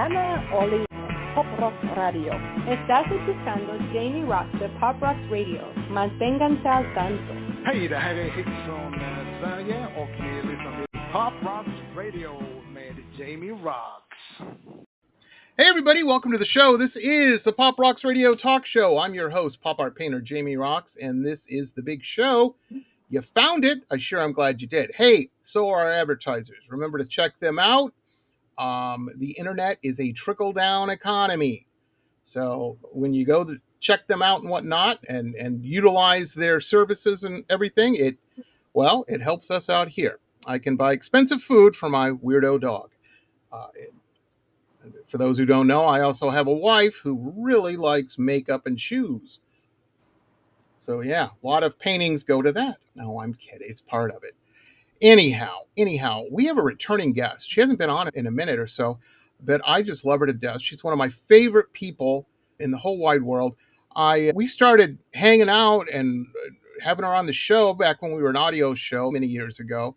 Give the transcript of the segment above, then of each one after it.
Hannah Oli, Pop Rock Radio. Estás escuchando Jamie Roxx de Pop Rock Radio. Manténganse al tanto. Hej, det här är Hits från Sverige och ni lyssnar till Pop Rock Radio med Jamie Roxx. Hey everybody, welcome to the show. This is the Pop Roxx Radio Talk Show. I'm your host, pop art painter Jamie Roxx, and this is the big show. You found it. I'm glad you did. Hey, so are our advertisers. Remember to check them out. The internet is a trickle-down economy. So when you go to check them out and whatnot and utilize their services and everything, it helps us out here. I can buy expensive food for my weirdo dog. For those who don't know, I also have a wife who really likes makeup and shoes. So yeah, a lot of paintings go to that. No, I'm kidding. It's part of it. Anyhow, we have a returning guest. She hasn't been on in a minute or so, but I just love her to death. She's one of my favorite people in the whole wide world. We started hanging out and having her on the show back when we were an audio show many years ago.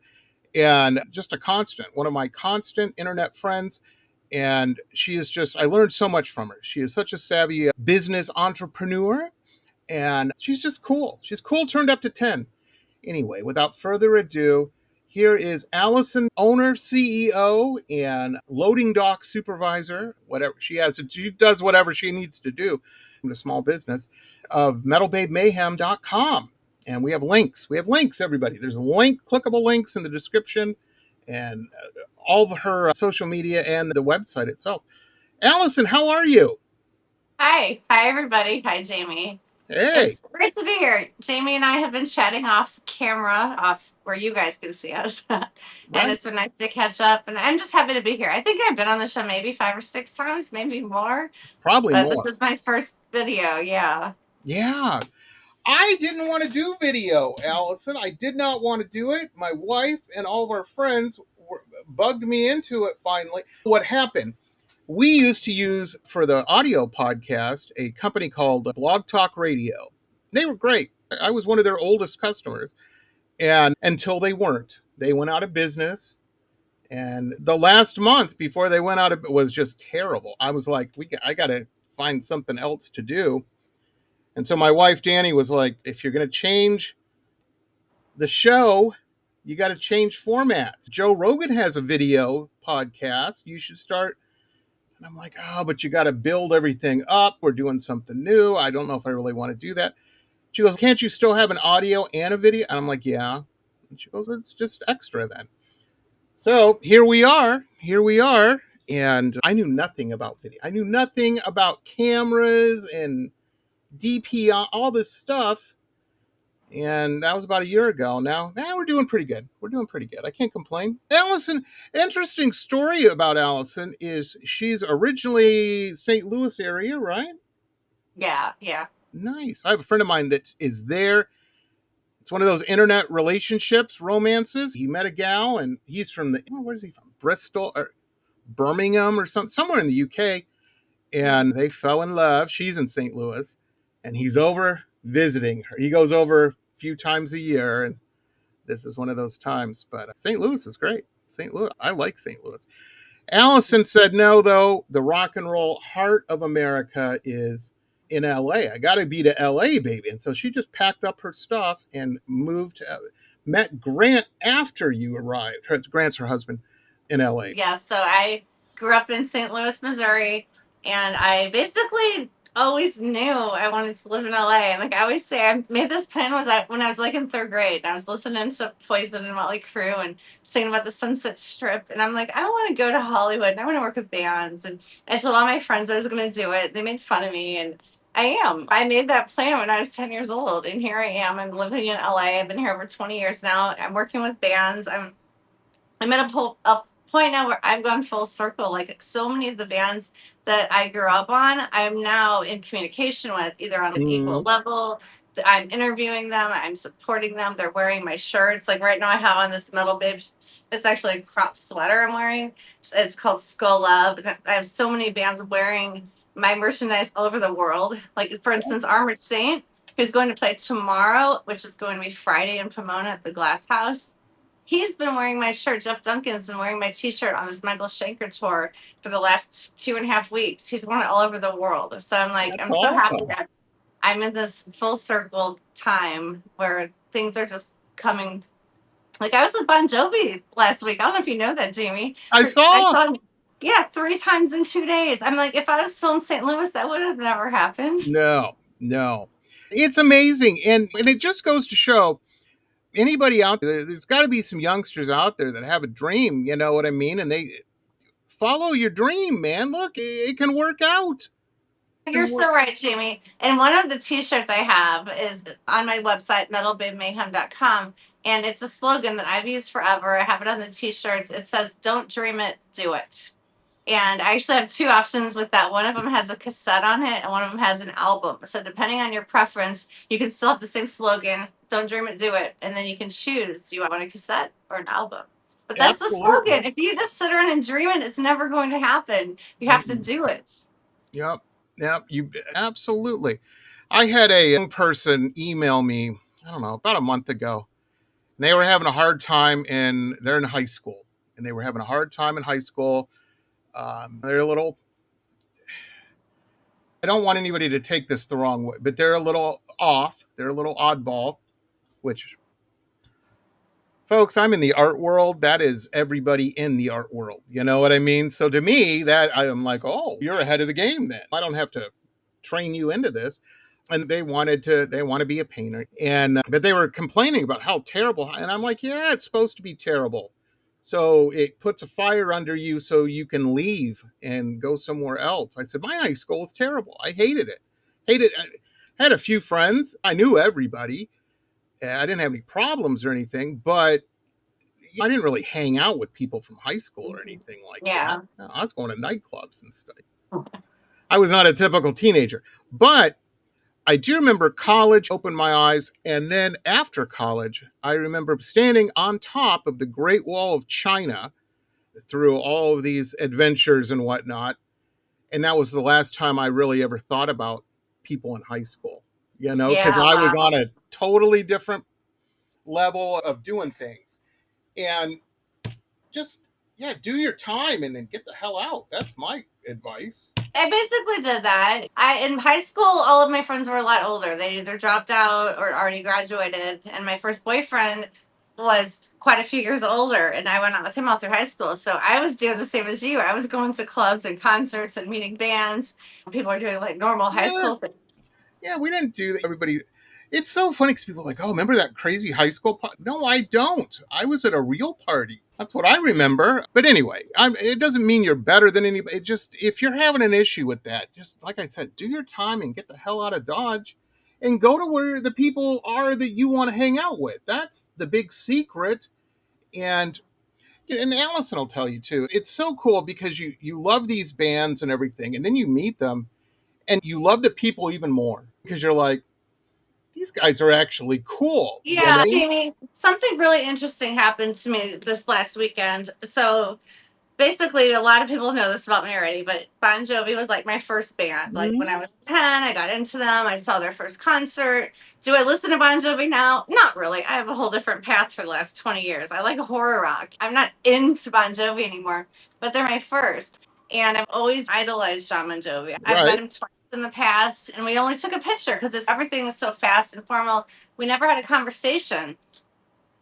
And just a constant, one of my constant internet friends. And she is just, I learned so much from her. She is such a savvy business entrepreneur, and she's just cool. She's cool turned up to 10. Anyway, without further ado, here is Alison, owner, CEO, and loading dock supervisor, whatever she does whatever she needs to do in a small business, of MetalBabeMayhem.com. And we have links. Everybody. There's clickable links in the description, and all of her social media and the website itself. Alison, how are you? Hi everybody. Hi, Jamie. Hey. It's great to be here. Jamie and I have been chatting off where you guys can see us. And Right. It's been nice to catch up. And I'm just happy to be here. I think I've been on the show maybe 5 or 6 times, maybe more. Probably but more. This is my first video. Yeah. Yeah. I didn't want to do video, Alison. I did not want to do it. My wife and all of our friends bugged me into it finally. What happened? We used to use, for the audio podcast, a company called Blog Talk Radio. They were great. I was one of their oldest customers. And until they weren't. They went out of business. And the last month before they went out of it was just terrible. I was like, I got to find something else to do. And so my wife, Danny, was like, if you're going to change the show, you got to change formats. Joe Rogan has a video podcast. You should start. And I'm like, but you got to build everything up. We're doing something new. I don't know if I really want to do that. She goes, can't you still have an audio and a video? And I'm like, yeah. And she goes, it's just extra then. So here we are. And I knew nothing about video. I knew nothing about cameras and DP, all this stuff. And that was about a year ago. Now we're doing pretty good. I can't complain. Alison, interesting story about Alison is she's originally St. Louis area, right? Yeah. Nice. I have a friend of mine that is there. It's one of those internet relationships, romances. He met a gal, and he's from where is he from? Bristol or Birmingham or somewhere in the UK. And they fell in love. She's in St. Louis, and he's over visiting her. He goes over a few times a year, and this is one of those times. But St. Louis is great. St. Louis, I like St. Louis. Alison said no, though. The rock and roll heart of America is in LA. I got to be to LA, baby. And so she just packed up her stuff and moved. Met Grant after you arrived. Grant's her husband in LA. Yeah. So I grew up in St. Louis, Missouri, and I basically always knew I wanted to live in LA. And like I always say, I made this plan when I was like in 3rd grade. And I was listening to Poison and Motley Crue and singing about the Sunset Strip. And I'm like, I want to go to Hollywood and I want to work with bands. And I told all my friends I was going to do it. They made fun of me, and I am. I made that plan when I was 10 years old, and here I am. I'm living in LA. I've been here over 20 years now. I'm working with bands. I'm at a point now where I've gone full circle. Like so many of the bands that I grew up on, I'm now in communication with, either on the equal level. I'm interviewing them. I'm supporting them. They're wearing my shirts. Like right now I have on this MetalBabe. It's actually a crop sweater I'm wearing. It's called Skull Love. And I have so many bands wearing my merchandise all over the world. Like, for instance, Armored Saint, who's going to play tomorrow, which is going to be Friday in Pomona at the Glass House. He's been wearing my shirt. Jeff Duncan's been wearing my T-shirt on this Michael Schenker tour for the last 2.5 weeks. He's worn it all over the world. So I'm like, That's I'm so happy awesome. that I'm in this full circle time where things are just coming. Like I was with Bon Jovi last week. I don't know if you know that, Jamie. I I saw. saw him, yeah, 3 times in 2 days. I'm like, if I was still in St. Louis, that would have never happened. No, no. It's amazing. And it just goes to show anybody out there, there's got to be some youngsters out there that have a dream, you know what I mean? And they follow your dream, man. Look, it can work out. It You're can work. so right, Jamie. And one of the T-shirts I have is on my website, metalbabemayhem.com, and it's a slogan that I've used forever. I have it on the T-shirts. It says, "Don't dream it, do it." And I actually have two options with that. One of them has a cassette on it, and one of them has an album. So depending on your preference, you can still have the same slogan, "Don't dream it, do it," and then you can choose: do you want a cassette or an album? But that's the Absolutely. slogan. If you just sit around and dream it, it's never going to happen. You have to Mm-mm. do it. Yep. Yep. You absolutely. I had a young person email me, I don't know, about a month ago. And they were having a hard time they're in high school. And they were having a hard time in high school. They're a little, I don't want anybody to take this the wrong way, but they're a little off. They're a little oddball, which, folks, I'm in the art world. That is everybody in the art world. You know what I mean? So to me, that I'm like, oh, you're ahead of the game then. I don't have to train you into this. And they want to be a painter. But they were complaining about how terrible. And I'm like, yeah, it's supposed to be terrible. So it puts a fire under you so you can leave and go somewhere else. I said, my high school was terrible. I hated it. Hated it. I had a few friends. I knew everybody. I didn't have any problems or anything, but I didn't really hang out with people from high school or anything like that. Yeah. No, I was going to nightclubs and stuff. I was not a typical teenager, but I do remember college opened my eyes. And then after college, I remember standing on top of the Great Wall of China through all of these adventures and whatnot. And that was the last time I really ever thought about people in high school, you know, because Yeah. I was Wow. on a totally different level of doing things. And just, yeah, do your time and then get the hell out. That's my advice. I basically did that. I in high school, all of my friends were a lot older. They either dropped out or already graduated. And my first boyfriend was quite a few years older, and I went out with him all through high school. So I was doing the same as you. I was going to clubs and concerts and meeting bands. People are doing like normal high Yeah, school things. yeah, we didn't do that. Everybody, it's so funny because people are like, oh, remember that crazy high school party? No, I don't. I was at a real party. That's what I remember. But anyway, it doesn't mean you're better than anybody. It just, if you're having an issue with that, just like I said, do your time and get the hell out of Dodge and go to where the people are that you want to hang out with. That's the big secret. And Allison will tell you too. It's so cool because you love these bands and everything, and then you meet them and you love the people even more because you're like, these guys are actually cool, you Yeah, know? Jamie, something really interesting happened to me this last weekend. So basically, a lot of people know this about me already, but Bon Jovi was like my first band. Like when I Mhm. was 10, I got into them. I saw their first concert. Do I listen to Bon Jovi now? Not really. I have a whole different path for the last 20 years. I like horror rock. I'm not into Bon Jovi anymore, but they're my first. And I've always idolized John Bon Jovi. I've met Right. him twice in the past, and we only took a picture because everything is so fast and formal. We never had a conversation.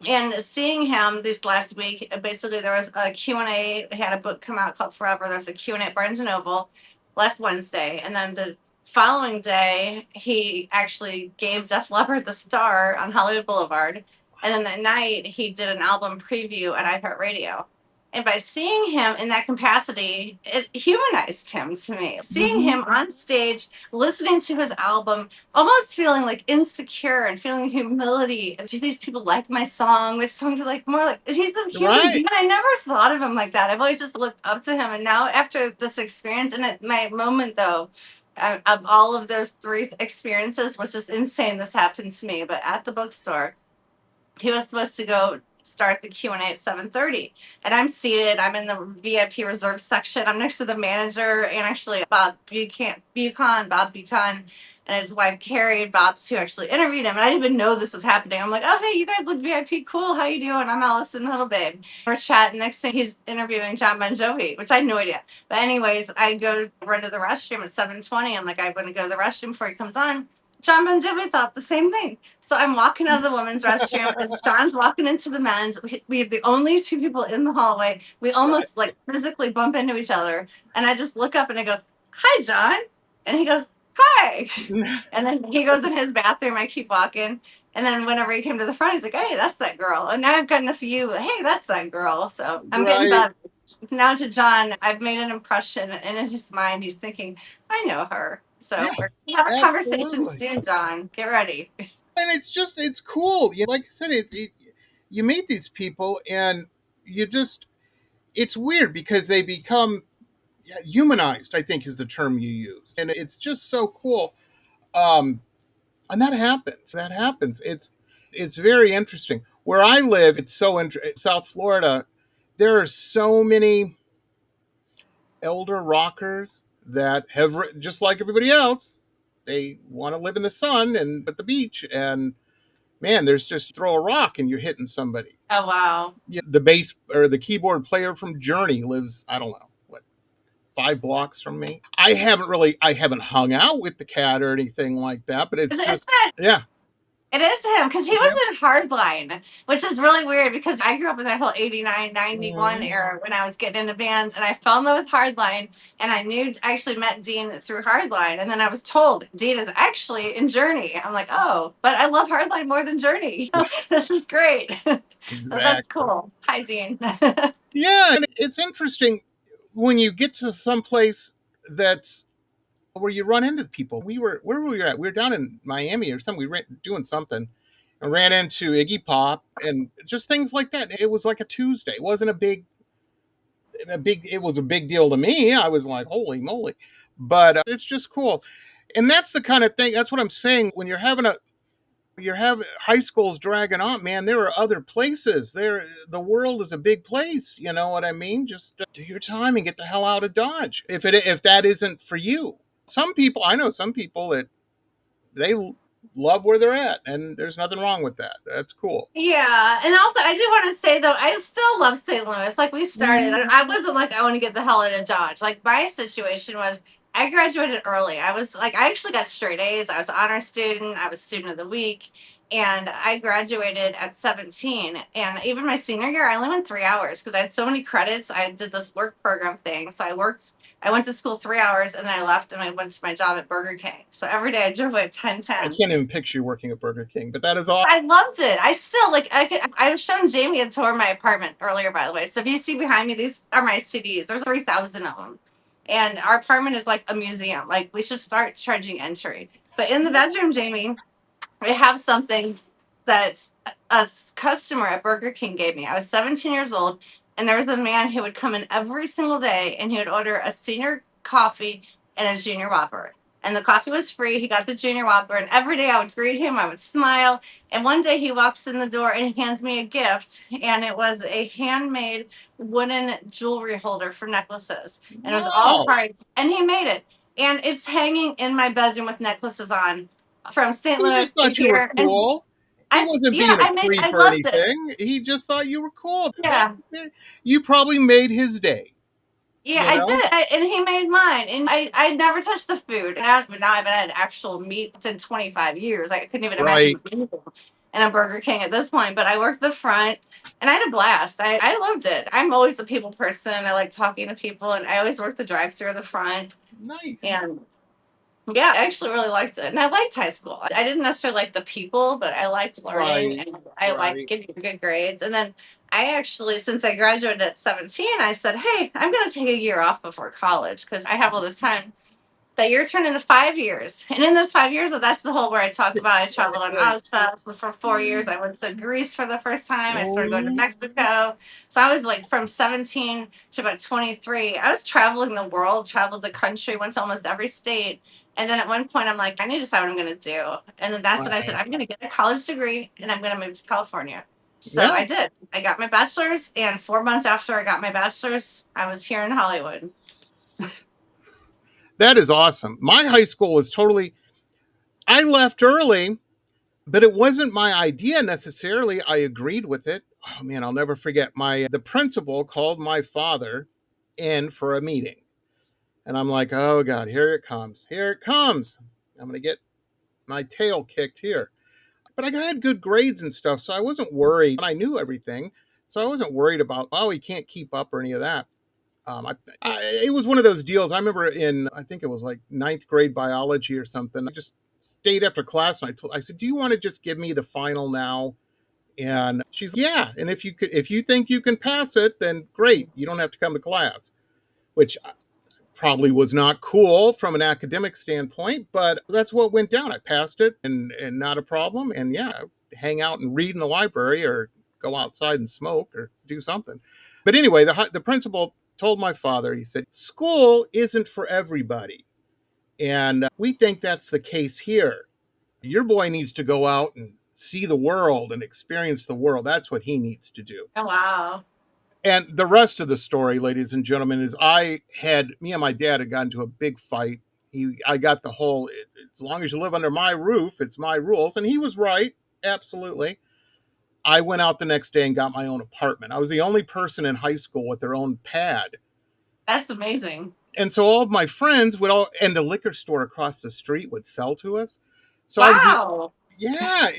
And seeing him this last week, basically there was a Q&A. He had a book come out called Forever. There's a Q&A at Barnes& and Noble last Wednesday. And then the following day, he actually gave Def Leppard the star on Hollywood Boulevard. And then that night, he did an album preview at iHeartRadio. And by seeing him in that capacity, it humanized him to me. Seeing Hmm. him on stage, listening to his album, almost feeling like insecure and feeling humility. Do these people like my song? Which song do you like more? Like he's a human Right. being. I never thought of him like that. I've always just looked up to him. And now after this experience, and my moment though, of all of those three experiences was just insane. This happened to me, but at the bookstore, he was supposed to go start the Q&A at 7:30. And I'm seated. I'm in the VIP reserve section. I'm next to the manager and actually Bob Buchan and his wife Carrie, Bob's who actually interviewed him. And I didn't even know this was happening. I'm like, oh hey, you guys look VIP, cool. How you doing? I'm Alison, MetalBabe. We're chatting. Next thing he's interviewing John Bon Jovi, which I had no idea. But anyways, I go run to the restroom at 7:20. I'm like, I'm going to go to the restroom before he comes on. John Bon Jovi thought the same thing. So I'm walking out of the women's restroom as John's walking into the men's. We have the only two people in the hallway. We almost like physically bump into each other. And I just look up and I go, hi, John. And he goes, hi. And then he goes in his bathroom. I keep walking. And then whenever he came to the front, he's like, hey, that's that girl. And now I've gotten a few, hey, that's that girl. So I'm getting better. Now to John, I've made an impression. And in his mind, he's thinking, I know her. So Yeah, we're going to have a conversation absolutely. soon, John. Get ready. And it's cool. Like I said, you meet these people and you just, it's weird because they become humanized, I think is the term you use. And it's just so cool. And that happens. That happens. It's very interesting. Where I live, it's so South Florida. There are so many elder rockers that have just like everybody else. They want to live in the sun and at the beach, and man, there's just throw a rock and you're hitting somebody. Oh, wow. Yeah, the bass or the keyboard player from Journey lives, I don't know, what, 5 blocks from me. I haven't hung out with the cat or anything like that, but it's It's just, not. yeah. It is him because he Yeah. was in Hardline, which is really weird because I grew up in that whole 89, 91 Mhm. era when I was getting into bands and I fell in love with Hardline and I actually met Dean through Hardline and then I was told Dean is actually in Journey. I'm like, oh, but I love Hardline more than Journey. This is great. So that's Exactly. cool. Hi, Dean. Yeah, and it's interesting when you get to some place that's where you run into people. Where were we at? We were down in Miami or something. We ran doing something and ran into Iggy Pop and just things like that. It was like a Tuesday. It wasn't it was a big deal to me. I was like, holy moly. But it's just cool. And that's the kind of thing, that's what I'm saying. When you're having high schools dragging on, man, there are other places. The world is a big place. You know what I mean? Just do your time and get the hell out of Dodge. If that isn't for you. I know some people that they love where they're at, and there's nothing wrong with that. That's cool. Yeah, and also I do want to say though, I still love St. Louis. Like we started, Mhm. I wasn't like I want to get the hell out of Dodge. Like my situation was, I graduated early. I was like, I actually got straight A's. I was an honor student. I was student of the week, and I graduated at 17. And even my senior year, I only went 3 hours because I had so many credits. I did this work program thing, so I worked. I went to school 3 hours and then I left and I went to my job at Burger King. So every day I drove away at 10 I 10. can't even picture you working at Burger King, but that is all. I loved it. I still like. I was showing Jamie a tour of my apartment earlier, by the way. So if you see behind me, these are my CDs. There's 3,000 of them, and our apartment is like a museum. Like we should start charging entry. But in the bedroom, Jamie, I have something that a customer at Burger King gave me. I was 17 years old, and there was a man who would come in every single day, and he would order a senior coffee and a junior whopper. And the coffee was free. He got the junior whopper, and every day I would greet him. I would smile. And one day he walks in the door and he hands me a gift, and it was a handmade wooden jewelry holder for necklaces, and it was all Wow. hearts. And he made it, and it's hanging in my bedroom with necklaces on from St. He Louis just to thought you were here. And cool. He wasn't yeah, being a I creep or loved it. anything. He just thought you were cool. Yeah. You probably made his day. Yeah, You I know, did. And he made mine. And I never touched the food. Now I haven't had actual meat in 25 years. I couldn't even right? imagine eating in a Burger King at this point. But I worked the front and I had a blast. I loved it. I'm always a people person. I like talking to people. And I always worked the drive through the front. Nice. And yeah, I actually really liked it. And I liked high school. I didn't necessarily like the people, but I liked learning Right. and I liked Right. getting good grades. And then I actually, since I graduated at 17, I said, hey, I'm going to take a year off before college because I have all this time. That year turned into 5 years. And in those 5 years, that's the whole where I talk about I traveled on Exactly. Ozfest for 4 years. I went to Greece for the first time. I Oh started going to yeah. Mexico. So I was like from 17 to about 23. I was traveling the world, traveled the country, went to almost every state. And then at one point, I'm like, I need to decide what I'm going to do. And then that's when I said, Right. I'm going to get a college degree and I'm going to move to California. So Yeah, I did. I got my bachelor's, and 4 months after I got my bachelor's, I was here in Hollywood. that is awesome. My high school was totally, I left early, but it wasn't my idea necessarily. I agreed with it. Oh man, I'll never forget the principal called my father in for a meeting. And I'm like, oh God, here it comes. Here it comes. I'm going to get my tail kicked here. But I had good grades and stuff, so I wasn't worried. And I knew everything. So I wasn't worried about, oh, he can't keep up or any of that. It was one of those deals. I remember I think it was like ninth grade biology or something. I just stayed after class and I said, do you want to just give me the final now? And she's, yeah. And if you think you can pass it, then great. You don't have to come to class, which probably was not cool from an academic standpoint, but that's what went down. I passed it and not a problem. And yeah, hang out and read in the library or go outside and smoke or do something. But anyway, the principal told my father, he said, school isn't for everybody. And we think that's the case here. Your boy needs to go out and see the world and experience the world. That's what he needs to do. Oh, wow. And the rest of the story, ladies and gentlemen, is me and my dad had gotten into a big fight. I got the whole, as long as you live under my roof, it's my rules. And he was right. Absolutely. I went out the next day and got my own apartment. I was the only person in high school with their own pad. That's amazing. And so all of my friends and the liquor store across the street would sell to us. So I was Wow. yeah,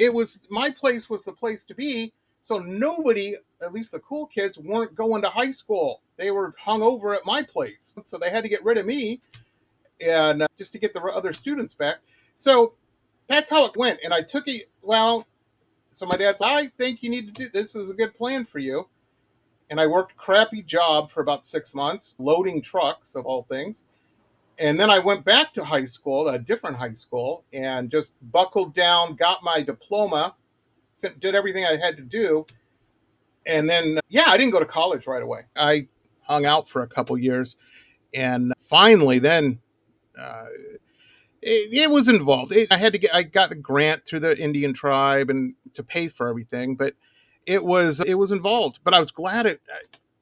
my place was the place to be. So nobody, at least the cool kids, weren't going to high school. They were hung over at my place. So they had to get rid of me and just to get the other students back. So that's how it went. And I took it, so my dad said, I think you need to do this is a good plan for you. And I worked a crappy job for about 6 months, loading trucks of all things. And then I went back to high school, a different high school, and just buckled down, got my diploma, did everything I had to do. And then, I didn't go to college right away. I hung out for a couple years. And finally, then uh, it was involved. I got the grant through the Indian tribe and to pay for everything, but it was involved. But I was glad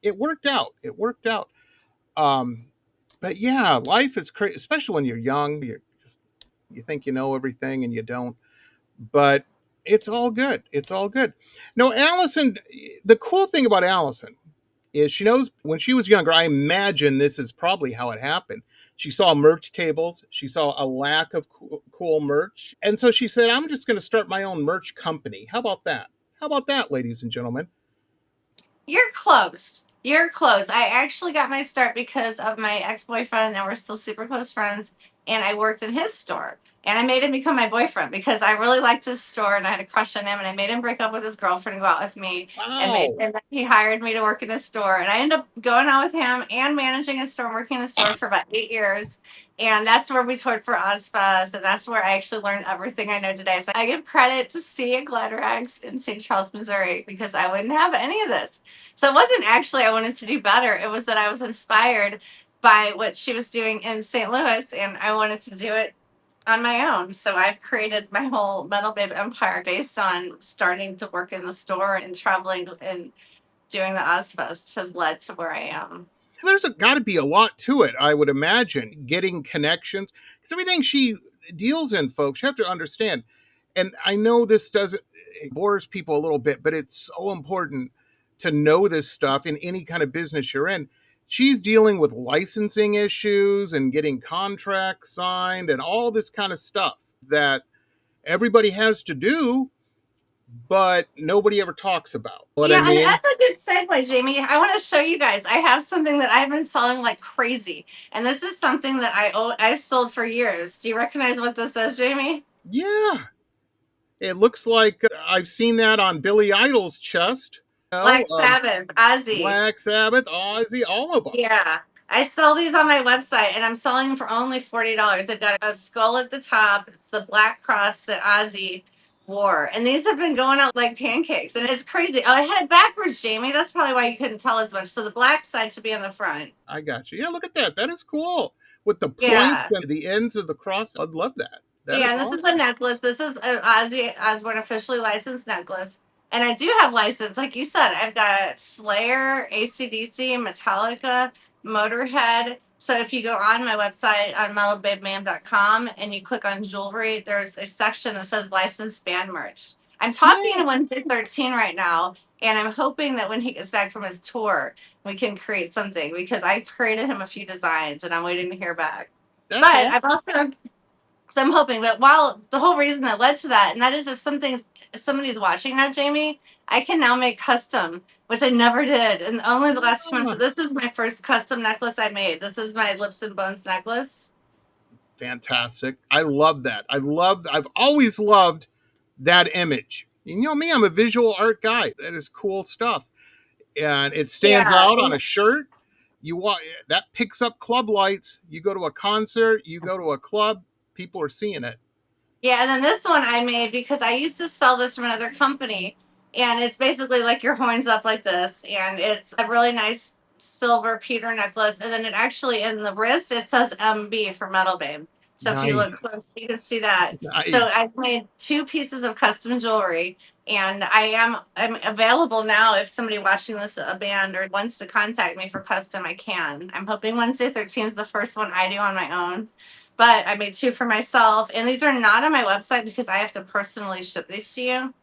it worked out. It worked out. Um, but yeah, life is crazy, especially when you're young. You think you know everything and you don't. But it's all good. It's all good. No, Allison. The cool thing about Allison is she knows when she was younger. I imagine this is probably how it happened. She saw merch tables. She saw a lack of cool merch, and so she said, "I'm just going to start my own merch company." How about that? How about that, ladies and gentlemen? You're close. You're close. I actually got my start because of my ex boyfriend, and we're still super close friends. And I worked in his store, and I made him become my boyfriend because I really liked his store, and I had a crush on him. And I made him break up with his girlfriend and go out with me, Wow. and he hired me to work in his store. And I ended up going out with him and managing his store, and working in his store for about 8 years. And that's where we toured for Ozfest, and that's where I actually learned everything I know today. So I give credit to C at Glad in St. Charles, Missouri, because I wouldn't have any of this. So it wasn't actually I wanted to do better. It was that I was inspired by what she was doing in St. Louis, and I wanted to do it on my own. So I've created my whole MetalBabe empire based on starting to work in the store and traveling and doing the Ozfest has led to where I am. There's got to be a lot to it, I would imagine, getting connections. Because everything she deals in, folks, you have to understand. And I know this doesn't, it bores people a little bit, but it's so important to know this stuff in any kind of business you're in. She's dealing with licensing issues and getting contracts signed and all this kind of stuff that everybody has to do, but nobody ever talks about. What I Yeah, and mean? that's a good segue, Jamie. I want to show you guys. I have something that I've been selling like crazy, and this is something that I've sold for years. Do you recognize what this is, Jamie? Yeah. It looks like I've seen that on Billy Idol's chest. Black Sabbath, Ozzy. Black Sabbath, Ozzy, all of them. Yeah. I sell these on my website, and I'm selling them for only $40. They've got a skull at the top. It's the black cross that Ozzy wore. And these have been going out like pancakes. And it's crazy. Oh, I had it backwards, Jamie. That's probably why you couldn't tell as much. So the black side should be on the front. I got you. Yeah, look at that. That is cool. With the points Yeah. and the ends of the cross. I'd love that. That is Yeah, and this is awesome. the necklace. This is an Ozzy Osbourne officially licensed necklace. And I do have license, like you said. I've got Slayer, AC/DC, Metallica, Motorhead. So if you go on my website on metalbabemam.com and you click on jewelry, there's a section that says licensed band merch. I'm talking Yeah. to Wednesday 13 right now, and I'm hoping that when he gets back from his tour, we can create something, because I created him a few designs and I'm waiting to hear back. That's But all. I've also, so I'm hoping that, while the whole reason that led to that, and that is, if somebody's watching now, Jamie, I can now make custom, which I never did. And only the last 2 months. So this is my first custom necklace I made. This is my Lips and Bones necklace. Fantastic. I love that. I've always loved that image. You know me, I'm a visual art guy. That is cool stuff. And it stands Yeah. out on a shirt. You want that picks up club lights. You go to a concert, you go to a club, people are seeing it. Yeah, and then this one I made because I used to sell this from another company, and it's basically like your horns up like this, and it's a really nice silver Peter necklace, and then it actually, in the wrist, it says MB for Metal Babe. So if you look Nice. close, you can see that. So Nice. I've made 2 pieces of custom jewelry, and I'm available now. If somebody watching this, a band, or wants to contact me for custom, I can. I'm hoping Wednesday 13 is the first one I do on my own, but I made 2 for myself. And these are not on my website because I have to personally ship these to you.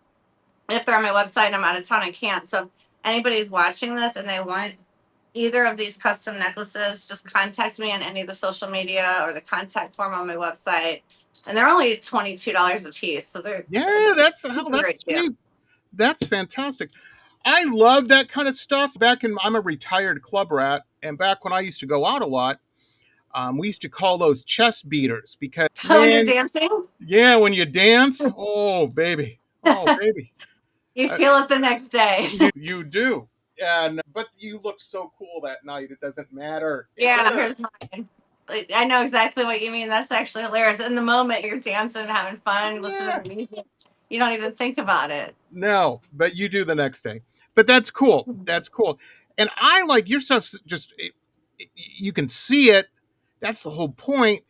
And if they're on my website and I'm out of town, I can't. So if anybody's watching this and they want either of these custom necklaces, just contact me on any of the social media or the contact form on my website. And they're only $22 a piece. So they're Yeah, that's how super that's great deal. cheap. That's fantastic. I love that kind of stuff. I'm a retired club rat, and back when I used to go out a lot, we used to call those chest beaters because, Oh, and you're man, dancing? yeah, when you dance, oh baby, You uh, feel it the next day. you do, and but you look so cool that night. It doesn't matter. Yeah, here's mine. Like, I know exactly what you mean. That's actually hilarious. In the moment, you're dancing and having fun, listening Yeah, to music. You don't even think about it. no, but you do the next day. But that's cool. That's cool. And I like your stuff. You can see it. That's the whole point.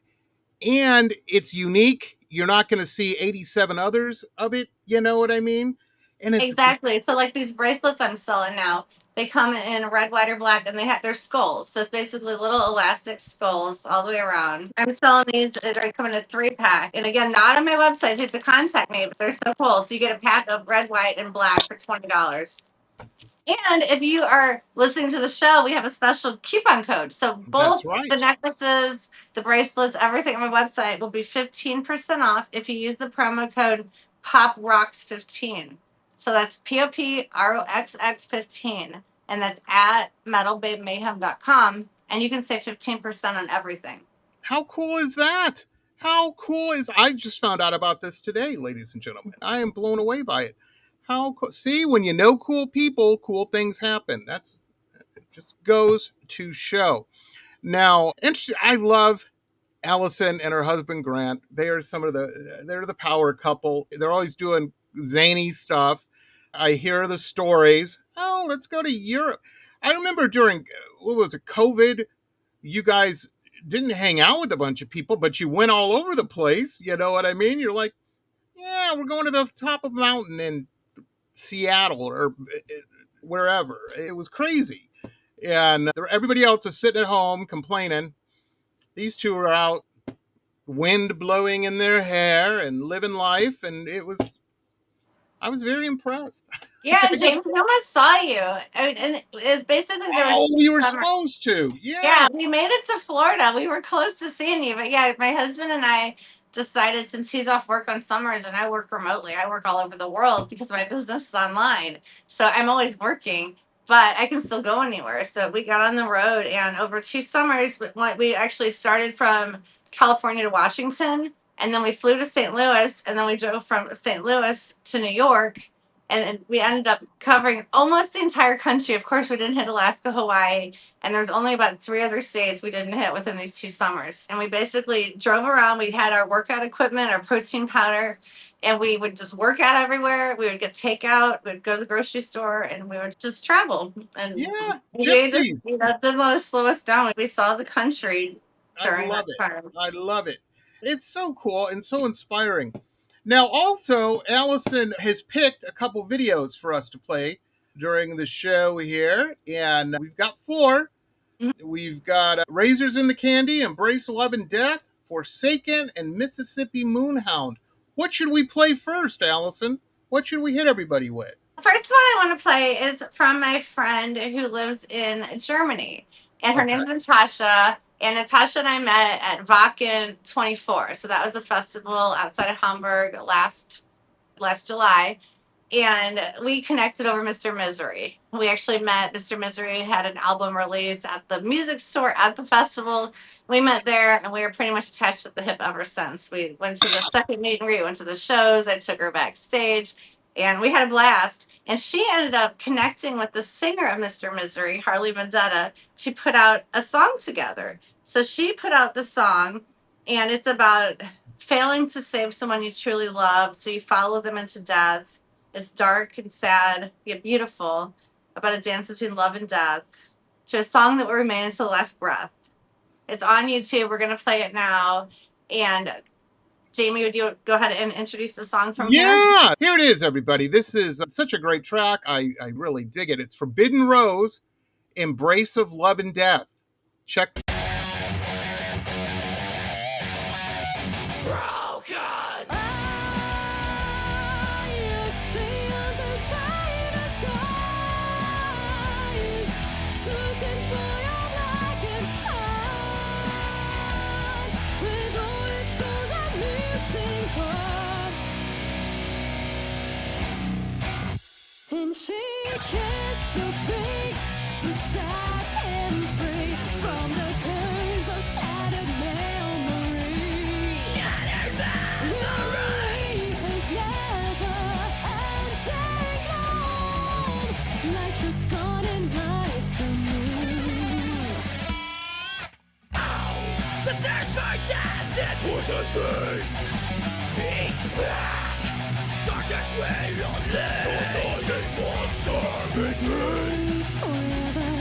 And it's unique. You're not going to see 87 others of it. You know what I mean? And it's Exactly. So, like these bracelets I'm selling now, they come in red, white, or black, and they have their skulls. So it's basically little elastic skulls all the way around. I'm selling these. They come in a 3-pack, and again, not on my website. You have to contact me, but they're so cool. So you get a pack of red, white, and black for $20. And if you are listening to the show, we have a special coupon code. So that's both right. the necklaces, the bracelets, everything on my website will be 15% off if you use the promo code POPROXX15. So that's POPROXX15. And that's at metalbabemayhem.com. And you can save 15% on everything. How cool is that? How cool is I just found out about this today, ladies and gentlemen. I am blown away by it. How cool. See, when you know cool people, cool things happen. That's it just goes to show. Now, interesting. I love Alison and her husband Grant. They're the power couple. They're always doing zany stuff. I hear the stories. Oh, let's go to Europe. I remember during what was it, COVID, you guys didn't hang out with a bunch of people, but you went all over the place. You know what I mean? You're like, yeah, we're going to the top of a mountain in Seattle or wherever. It was crazy. And everybody else is sitting at home complaining. These two are out, wind blowing in their hair and living life. And I was very impressed. Yeah, and James, we almost saw you. I mean, and it's basically, there was Oh, 2 we were summers. supposed to. Yeah. Yeah, we made it to Florida. We were close to seeing you. But yeah, my husband and I decided, since he's off work on summers and I work remotely, I work all over the world because my business is online. So I'm always working, but I can still go anywhere. So we got on the road, and over 2 summers, we actually started from California to Washington, and then we flew to St. Louis, and then we drove from St. Louis to New York. And we ended up covering almost the entire country. Of course, we didn't hit Alaska, Hawaii, and there's only about 3 other states we didn't hit within these 2 summers. And we basically drove around. We had our workout equipment, our protein powder, and we would just work out everywhere. We would get takeout. We'd go to the grocery store, and we would just travel. And Yeah. we just, Gypsies. didn't let us slow us down. We saw the country I during love that it. time. I love it. It's so cool and so inspiring. Now, also, Allison has picked a couple videos for us to play during the show here, and we've got four. We've got Razors in the Candy, Embrace Love and Death, Forsaken, and Mississippi Moonhound. What should we play first, Allison? What should we hit everybody with? First one I want to play is from my friend who lives in Germany, and her name's Natasha. And Natasha and I met at Wacken 24. So that was a festival outside of Hamburg last July. And we connected over Mr. Misery. We actually met. Mr. Misery had an album release at the music store at the festival. We met there, and we were pretty much attached at the hip ever since. We went to the second meet and greet, went to the shows. I took her backstage, and we had a blast. And she ended up connecting with the singer of Mr. Misery, Harley Vendetta, to put out a song together. So she put out the song, and it's about failing to save someone you truly love, so you follow them into death. It's dark and sad, yet beautiful, about a dance between love and death, to a song that will remain until the last breath. It's on YouTube. We're going to play it now. And Jamie, would you go ahead and introduce the song from here? Yeah, here it is, everybody. This is such a great track. I really dig it. It's Forbidden Rose, Embrace of Love and Death. Check. And she kissed the beast to set him free from the curse of shattered memory. Shattered memory has never ending gloom, like the sun and lights the moon. Ow! The thirst for death that pushes me. He's back. Darkest way of life. This night forever,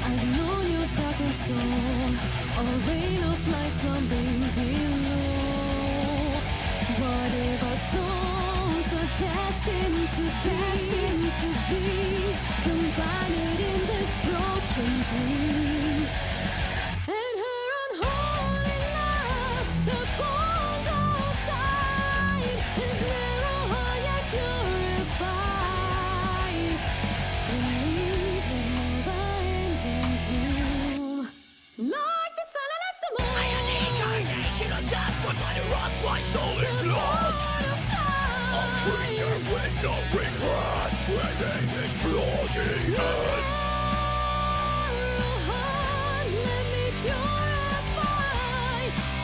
I've known your darkened soul, a rain of light slumbering below. What if our souls are destined to be combined in this broken dream? And her unholy love, the bond of time, is narrow, hard yet purified. Like the sun and the moon, I am the incarnation of death. But by the rust, my soul is lost. A creature with no regrets, within his bloody head. Let me purify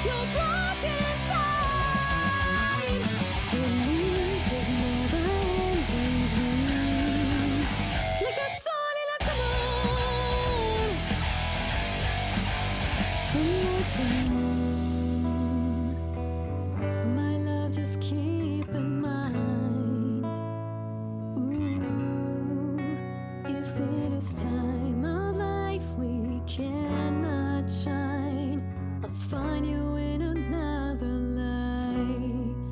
your broken inside. Belief is never ending. Like the sun and the moon. Next to moon, my love, just keep in mind. Ooh, if it is time of life we cannot shine, I'll find you in another life.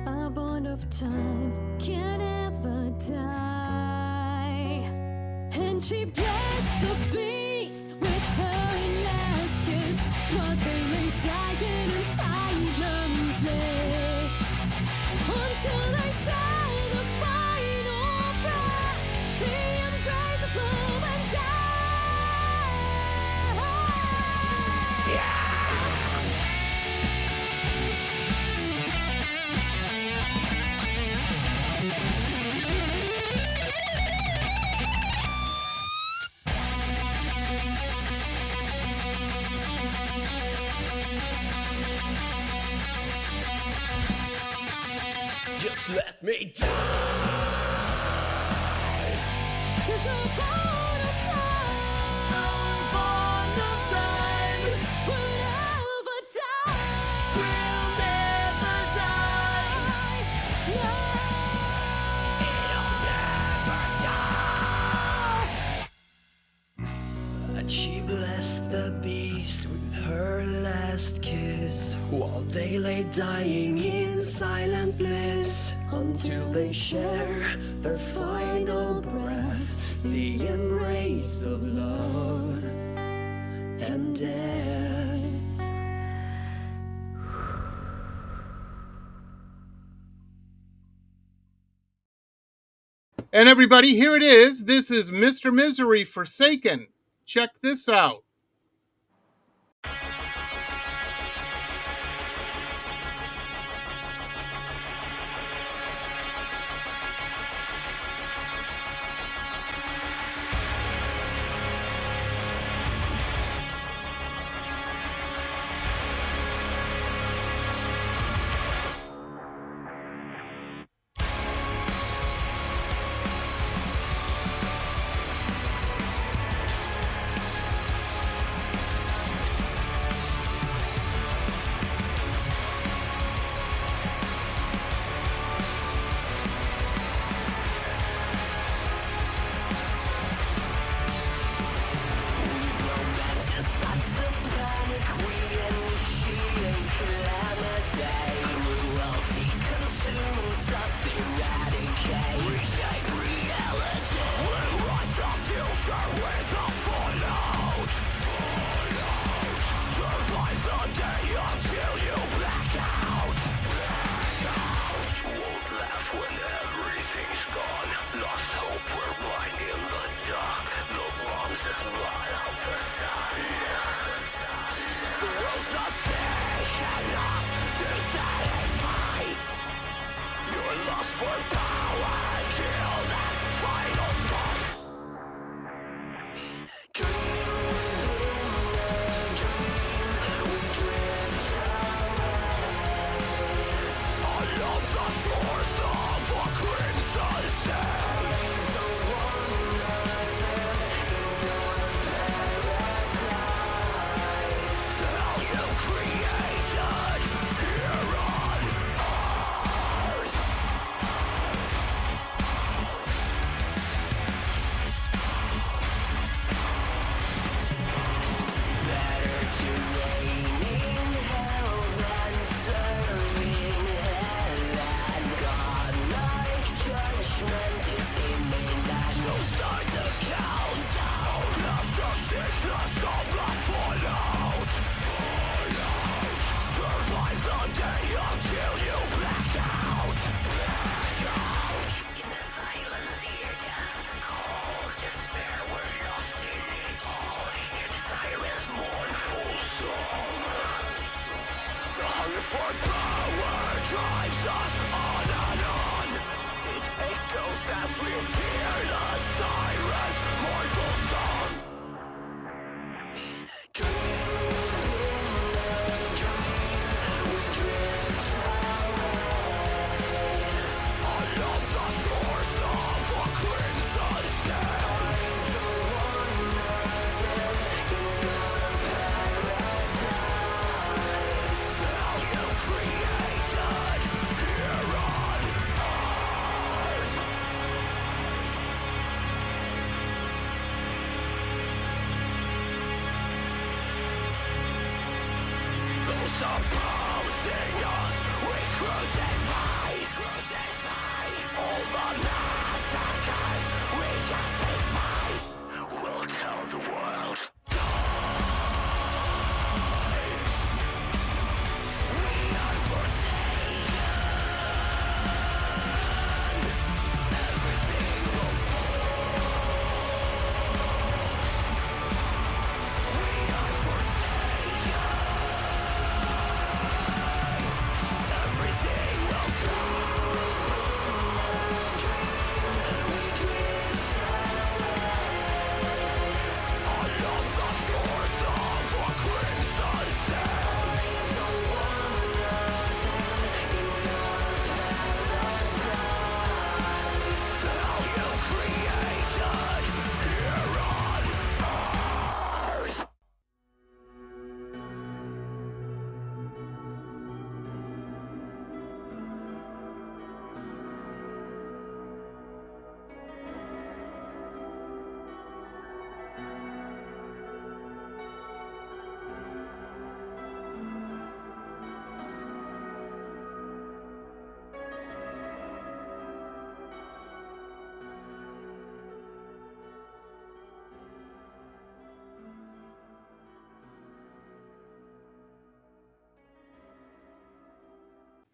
A bond of time can never die. And she blessed the beast with her last kiss, while they lay dying in silent bliss, until they share the final breath, the embrace of love and death. Just let me die. 'Cause a bond of time, will never die. Will never die. No, it'll never die. And she blessed the beast with her last kiss, while they lay dying in silent bliss, the final breath, the embrace of love and death. And everybody, here it is. This is Mr. Misery Forsaken. Check this out.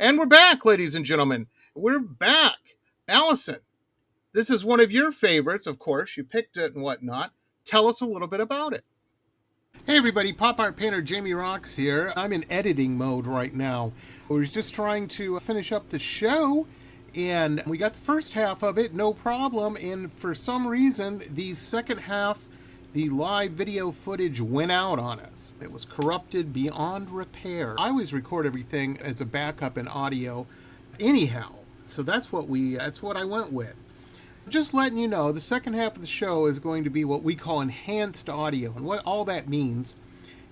And we're back, ladies and gentlemen. We're back. Alison, this is one of your favorites, of course. You picked it and whatnot. Tell us a little bit about it. Hey everybody, pop art painter Jamie Roxx here. I'm in editing mode right now. We were just trying to finish up the show, and we got the first half of it, no problem, and for some reason, the second half, the live video footage went out on us. It was corrupted beyond repair. I always record everything as a backup in audio anyhow, so that's what I went with. Just letting you know, the second half of the show is going to be what we call enhanced audio. And what all that means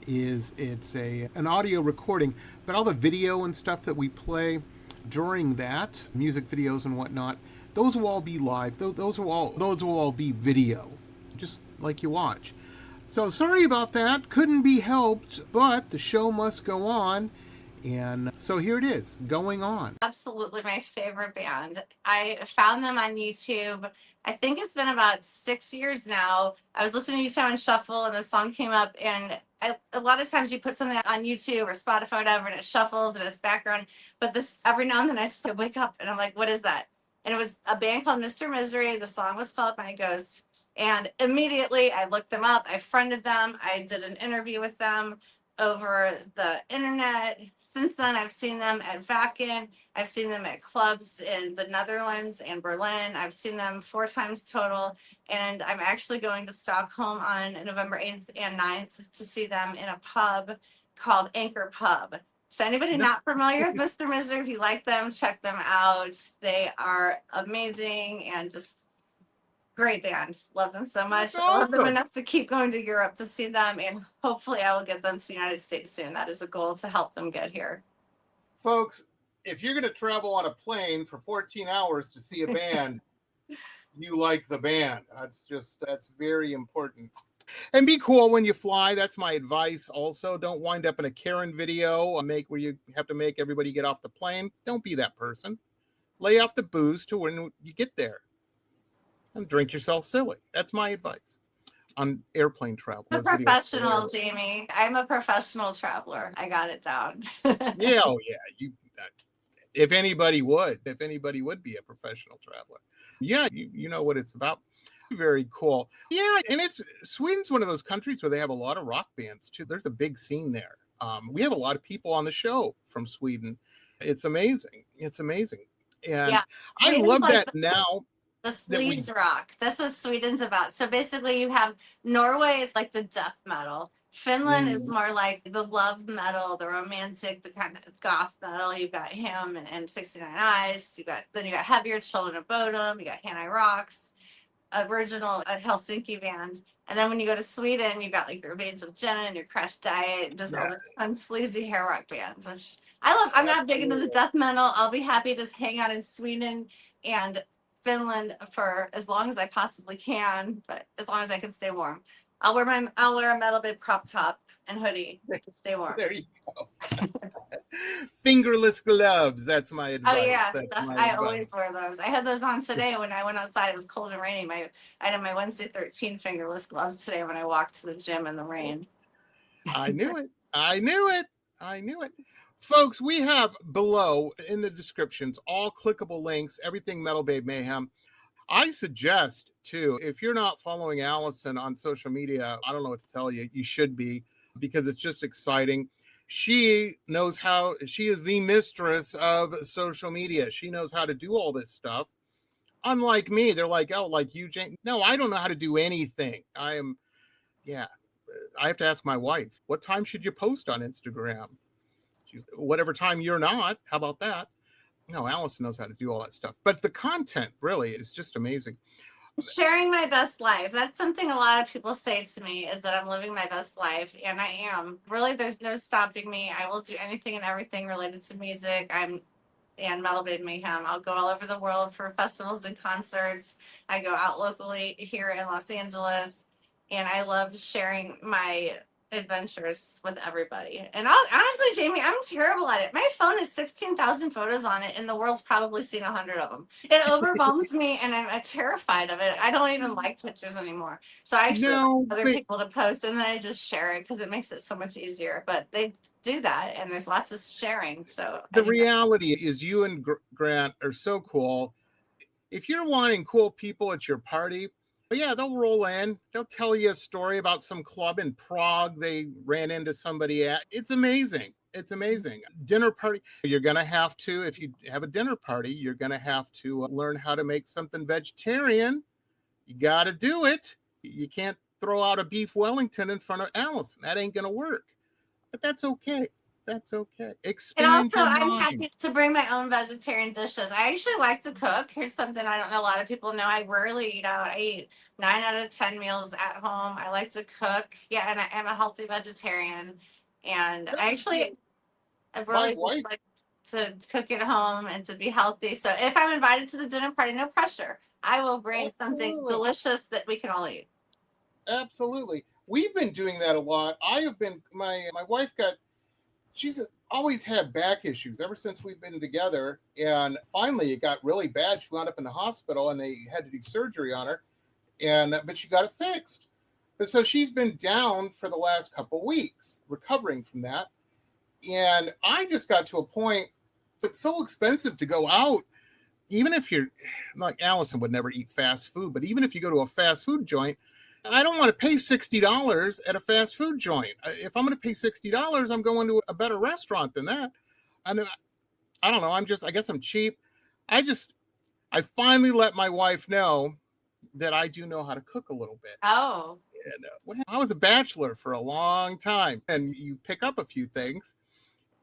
is it's an audio recording, but all the video and stuff that we play during that, music videos and whatnot, those will all be live. Those will all be video, just like you watch. So sorry about that. Couldn't be helped, but the show must go on. And so here it is, Going On. Absolutely my favorite band. I found them on YouTube. I think it's been about 6 years now. I was listening to U-Town Shuffle and the song came up, and a lot of times you put something on YouTube or Spotify or whatever and it shuffles and it's background. But this, every now and then I just wake up and I'm like, what is that? And it was a band called Mr. Misery. The song was called My Ghost. And immediately I looked them up. I friended them. I did an interview with them over the internet. Since then, I've seen them at Vakken. I've seen them at clubs in the Netherlands and Berlin. I've seen them 4 times total. And I'm actually going to Stockholm on November 8th and 9th to see them in a pub called Anchor Pub. So anybody not familiar with Mr. Misery, if you like them, check them out. They are amazing and just great band. Love them so much. I love them enough to keep going to Europe to see them, and hopefully I will get them to the United States soon. That is a goal, to help them get here. Folks, if you're going to travel on a plane for 14 hours to see a band, you like the band. That's very important. And be cool when you fly. That's my advice also. Don't wind up in a Karen video where you have to make everybody get off the plane. Don't be that person. Lay off the booze to when you get there. And drink yourself silly. That's my advice on airplane travel. I'm a professional, Jamie. I'm a professional traveler. I got it down. Yeah, oh yeah. If anybody would be a professional traveler. Yeah, you know what it's about. Very cool. Yeah, and Sweden's one of those countries where they have a lot of rock bands too. There's a big scene there. We have a lot of people on the show from Sweden. It's amazing. And yeah, I love that now. The sleeves rock. That's what Sweden's about. So basically you have Norway is like the death metal. Finland is more like the love metal, the romantic, the kind of goth metal. You've got him and 69 Eyes. You got Heavier Children of Bodom. You got Hanai Rocks, original Helsinki band. And then when you go to Sweden, you got like your Revenge of Jenna and your Crash Diet and just all the fun sleazy hair rock bands, which I love. I'm not big into the death metal. I'll be happy to hang out in Sweden and Finland for as long as I possibly can, but as long as I can stay warm. I'll wear a MetalBabe crop top and hoodie to stay warm. There you go. Fingerless gloves. That's my advice. Oh yeah, I always wear those. I had those on today when I went outside. It was cold and rainy. I had my Wednesday 13 fingerless gloves today when I walked to the gym in the rain. I knew it. Folks, we have below in the descriptions all clickable links, everything MetalBabe Mayhem. I suggest, too, if you're not following Alison on social media, I don't know what to tell you. You should be, because it's just exciting. She knows how. She is the mistress of social media. She knows how to do all this stuff. Unlike me, they're like, oh, like you, Jane. No, I don't know how to do anything. I have to ask my wife, what time should you post on Instagram? Whatever time you're not. How about that? No, Alison knows how to do all that stuff. But the content really is just amazing. Sharing my best life. That's something a lot of people say to me, is that I'm living my best life. And I am. Really, there's no stopping me. I will do anything and everything related to music. And MetalBabe Mayhem. I'll go all over the world for festivals and concerts. I go out locally here in Los Angeles. And I love sharing my adventures with everybody. And honestly, Jamie, I'm terrible at it. My phone has 16,000 photos on it, and the world's probably seen 100 of them. It overwhelms me, and I'm terrified of it. I don't even like pictures anymore. So I actually No, other but people to post, and then I just share it because it makes it so much easier. But they do that, and there's lots of sharing. So I the do that. reality is you and Grant are so cool. If you're wanting cool people at your party, yeah, they'll roll in. They'll tell you a story about some club in Prague they ran into somebody at. It's amazing. It's amazing. Dinner party. You're going to have to, if you have a dinner party, you're going to have to learn how to make something vegetarian. You got to do it. You can't throw out a beef Wellington in front of Alison. That ain't going to work. But that's okay. That's okay. And Expand also, your I'm mind. happy to bring my own vegetarian dishes. I actually like to cook. Here's something I don't know a lot of people know. I rarely eat out. I eat 9 out of 10 meals at home. I like to cook. Yeah, and I am a healthy vegetarian. And I That's good. actually, I My really wife, just like to cook at home and to be healthy. So if I'm invited to the dinner party, no pressure. I will bring something absolutely. delicious that we can all eat. Absolutely. We've been doing that a lot. I have been, my wife she's always had back issues ever since we've been together. And finally it got really bad. She wound up in the hospital and they had to do surgery on her. But she got it fixed. But so she's been down for the last couple of weeks recovering from that. And I just got to a point, it's so expensive to go out. Even if you're like Alison would never eat fast food, but even if you go to a fast food joint, I don't want to pay $60 at a fast food joint. If I'm going to pay $60, I'm going to a better restaurant than that. And I don't know. I guess I'm cheap. I finally let my wife know that I do know how to cook a little bit. Oh. And I was a bachelor for a long time, and you pick up a few things.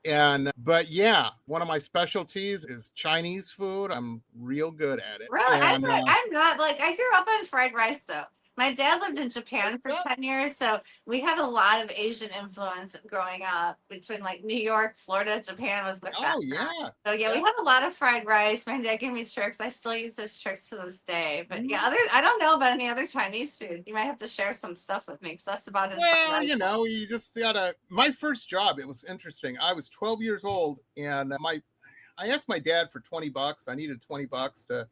But yeah, one of my specialties is Chinese food. I'm real good at it. Really? And I'm not like I grew up on fried rice though. My dad lived in Japan for 10 years, so we had a lot of Asian influence growing up between like New York, Florida, Japan was the best. oh yeah. So yeah, we had a lot of fried rice. My dad gave me tricks. I still use his tricks to this day. But yeah, I don't know about any other Chinese food. You might have to share some stuff with me because that's about as Well, you just gotta. My first job, it was interesting. I was 12 years old, and I asked my dad for $20. I needed $20 to,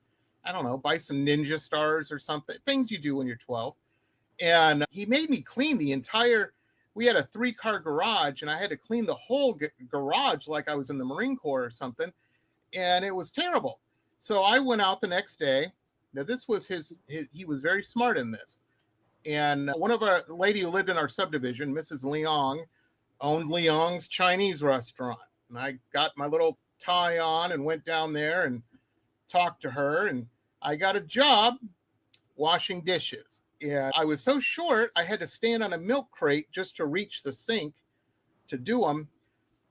I don't know, buy some Ninja Stars or something. Things you do when you're 12. And he made me clean the entire. We had a 3-car garage, and I had to clean the whole garage like I was in the Marine Corps or something. And it was terrible. So I went out the next day. Now this was he was very smart in this. And one of our lady who lived in our subdivision, Mrs. Leong, owned Leong's Chinese restaurant. And I got my little tie on and went down there and talked to her. And I got a job washing dishes. And I was so short, I had to stand on a milk crate just to reach the sink to do them.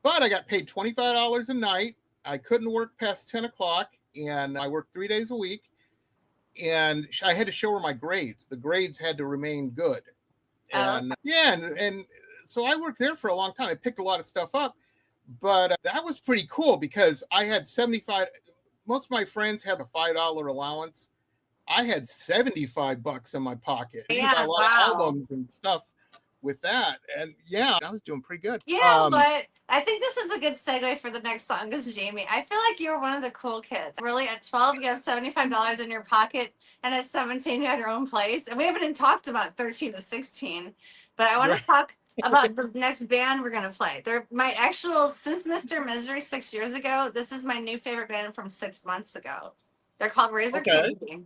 But I got paid $25 a night. I couldn't work past 10 o'clock. And I worked 3 days a week. And I had to show her my grades. The grades had to remain good. And and so I worked there for a long time. I picked a lot of stuff up, but that was pretty cool because I had 75. Most of my friends had a $5 allowance. I had $75 in my pocket. Yeah, a lot of albums and stuff with that. And yeah, I was doing pretty good. But I think this is a good segue for the next song because Jamie, I feel like you're one of the cool kids. Really, at 12, you have $75 in your pocket, and at 17, you had your own place. And we haven't even talked about 13 to 16, but I want to talk about the next band we're going to play. They're my actual, since Mr. Misery 6 years ago, this is my new favorite band from 6 months ago. They're called Razor Candy.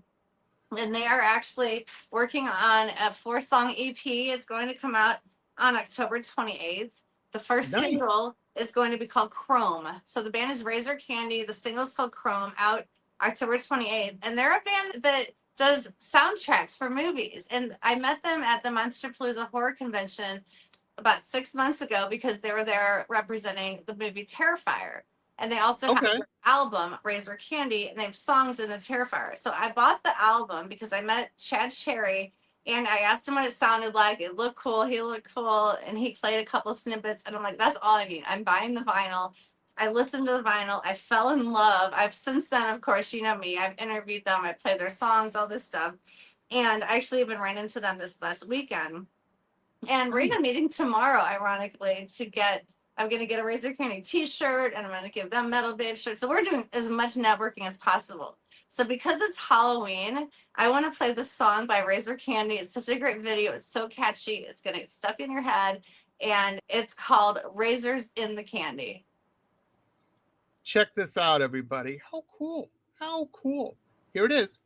And they are actually working on a 4-song EP. It's going to come out on October 28th. The first single is going to be called Chrome. So the band is Razor Candy. The single is called Chrome, out October 28th. And they're a band that does soundtracks for movies. And I met them at the Monsterpalooza Horror Convention about 6 months ago because they were there representing the movie Terrifier. And they also have their album, Razor Candy, and they have songs in the Terrifier. So I bought the album because I met Chad Cherry, and I asked him what it sounded like. It looked cool. He looked cool, and he played a couple snippets. And I'm like, that's all I need. I'm buying the vinyl. I listened to the vinyl. I fell in love. I've since then, of course, you know me. I've interviewed them. I played their songs, all this stuff. And I actually have been right into them this last weekend. And we're in a meeting tomorrow, ironically, I'm going to get a Razor Candy t-shirt, and I'm going to give them MetalBabe shirts. So we're doing as much networking as possible. So because it's Halloween, I want to play this song by Razor Candy. It's such a great video. It's so catchy. It's going to get stuck in your head. And it's called Razors in the Candy. Check this out, everybody. How cool. How cool. Here it is.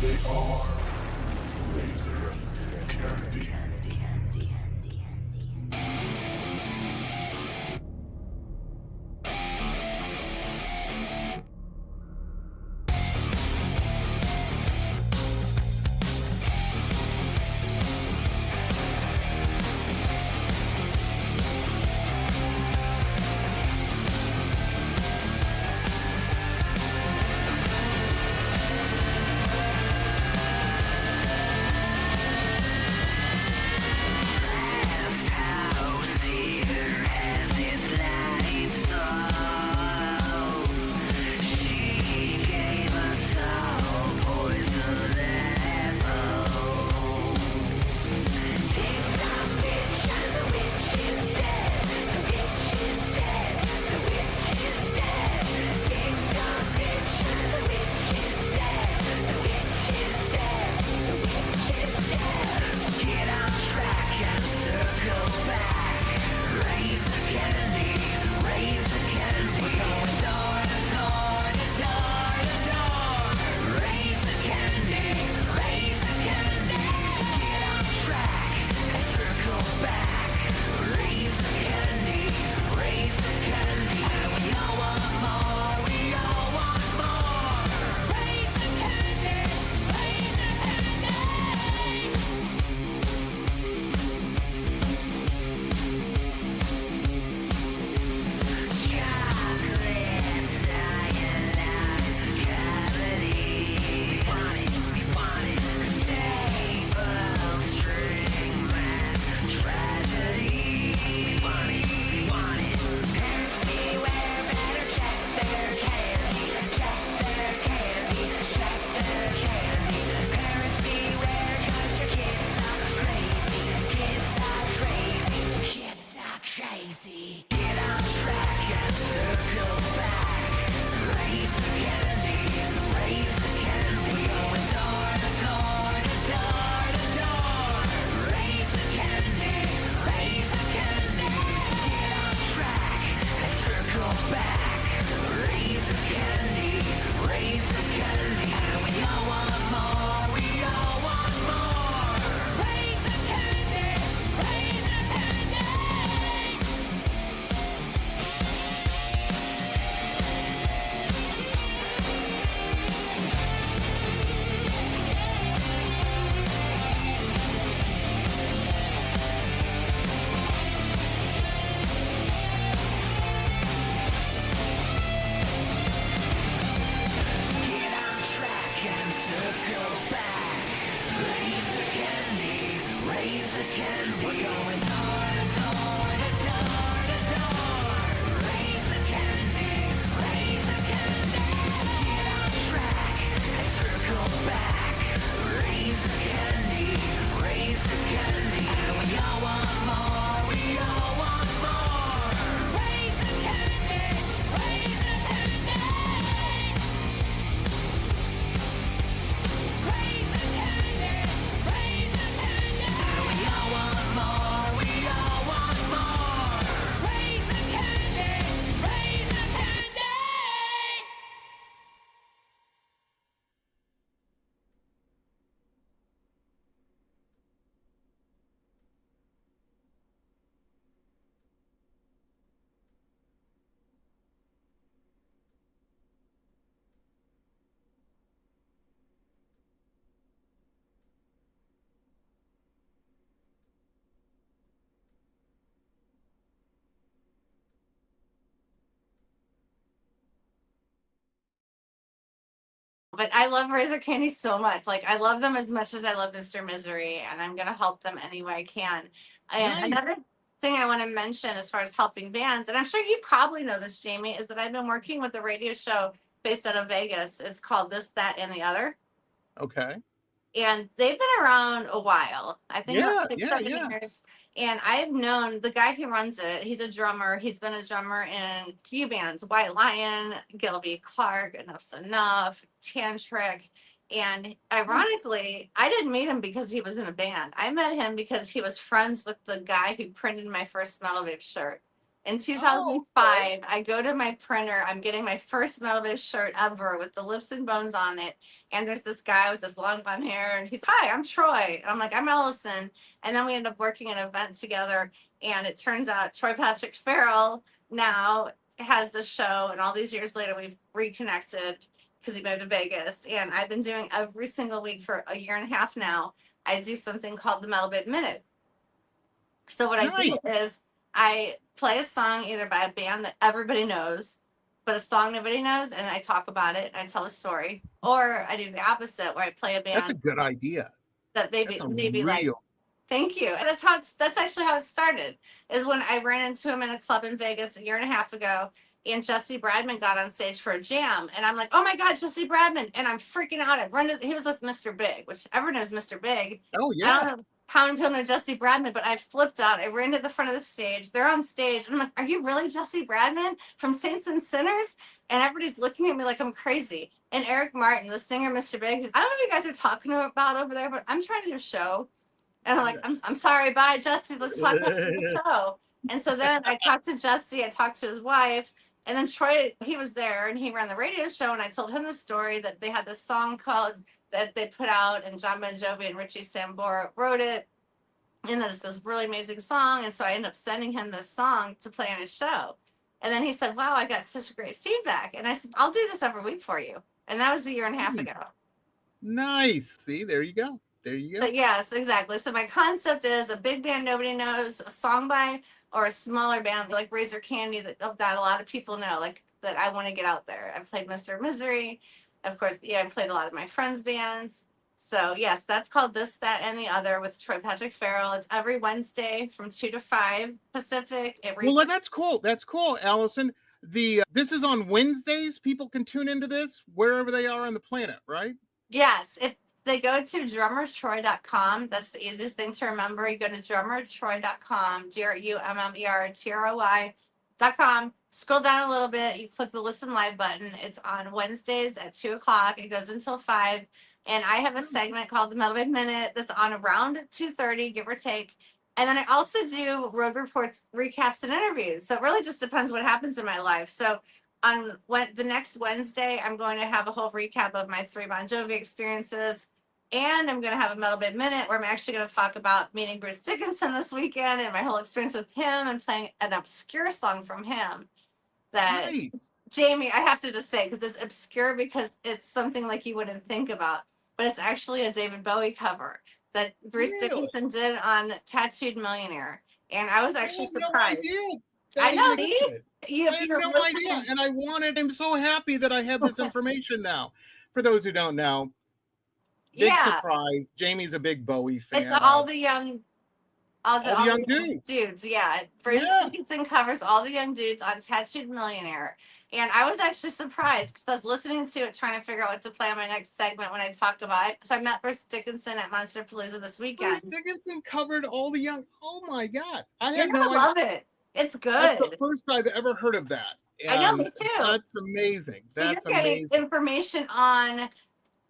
They are Razor Candy. But I love Razor Candy so much. Like, I love them as much as I love Mr. Misery, and I'm going to help them any way I can. And Nice. another thing I want to mention as far as helping bands, and I'm sure you probably know this, Jamie, is that I've been working with a radio show based out of Vegas. It's called This, That, and the Other. Okay. And they've been around a while. I think about Yeah, 6-7 yeah. years. And I've known the guy who runs it. He's a drummer. He's been a drummer in a few bands: White Lion, Gilby Clark, Enough's Enough, Tantric. And ironically, I didn't meet him because he was in a band. I met him because he was friends with the guy who printed my first MetalBabe shirt. In 2005, I go to my printer. I'm getting my first MetalBabe shirt ever with the Lips and Bones on it. And there's this guy with this long blonde hair, and he's, "Hi, I'm Troy." And I'm like, "I'm Alison." And then we end up working an event together. And it turns out Troy Patrick Farrell now has the show. And all these years later, we've reconnected because he moved to Vegas. And I've been doing every single week for a year and a half now. I do something called the MetalBabe Minute. So what I do is I play a song either by a band that everybody knows, but a song nobody knows, and I talk about it and I tell a story. Or I do the opposite, where I play a band. That's a good idea. That maybe like. Thank you. And that's actually how it started. Is when I ran into him in a club in Vegas a year and a half ago, and Jesse Bradman got on stage for a jam, and I'm like, "Oh my God, Jesse Bradman!" And I'm freaking out. He was with Mr. Big, which everyone knows Mr. Big. Oh yeah. I don't know how many people know Jesse Bradman, but I flipped out. I ran to the front of the stage. They're on stage, and I'm like, "Are you really Jesse Bradman from Saints and Sinners?" And everybody's looking at me like I'm crazy. And Eric Martin, the singer, Mr. Big, I don't know what you guys are talking about over there, but I'm trying to do a show. And I'm like, I'm sorry, bye, Jesse. Let's talk about the show. And so then I talked to Jesse. I talked to his wife. And then Troy, he was there, and he ran the radio show. And I told him the story that they had this song called that they put out, and John Bon Jovi and Richie Sambora wrote it. And that it's this really amazing song. And so I ended up sending him this song to play on his show. And then he said, "Wow, I got such great feedback." And I said, "I'll do this every week for you." And that was a year and a half ago. Nice. See, there you go. There you go. But yes, exactly. So my concept is a big band nobody knows, a song by, or a smaller band like Razor Candy that a lot of people know, like that I want to get out there. I've played Mr. Misery. Of course, I've played a lot of my friends' bands. So yes, that's called This, That, and the Other with Troy Patrick Farrell. It's every Wednesday from 2 to 5 Pacific. Well, that's cool. That's cool, Allison. This is on Wednesdays. People can tune into this wherever they are on the planet, right? Yes. If they go to drummertroy.com, that's the easiest thing to remember. You go to drummertroy.com, drummertroy.com. Scroll down a little bit. You click the Listen Live button. It's on Wednesdays at 2 o'clock. It goes until 5. And I have a segment called the MetalBabe Minute that's on around 2:30, give or take. And then I also do road reports, recaps, and interviews. So it really just depends what happens in my life. So on the next Wednesday, I'm going to have a whole recap of my 3 Bon Jovi experiences. And I'm going to have a MetalBabe Minute where I'm actually going to talk about meeting Bruce Dickinson this weekend and my whole experience with him and playing an obscure song from him that, Jamie, I have to just say, because it's obscure because it's something like you wouldn't think about, but it's actually a David Bowie cover that Bruce Dickinson did on Tattooed Millionaire. And I was actually surprised. I know. I had no idea. And I'm so happy that I have this information now. For those who don't know, big surprise. Jamie's a big Bowie fan. It's all the young dudes. Yeah. Bruce Dickinson covers all the young dudes on Tattooed Millionaire. And I was actually surprised because I was listening to it, trying to figure out what to play on my next segment when I talk about it. So I met Bruce Dickinson at Monsterpalooza this weekend. Bruce Dickinson covered all the young. Oh my God! I love it. It's good. That's the first I've ever heard of that. I know, me too. That's amazing. So you're getting information on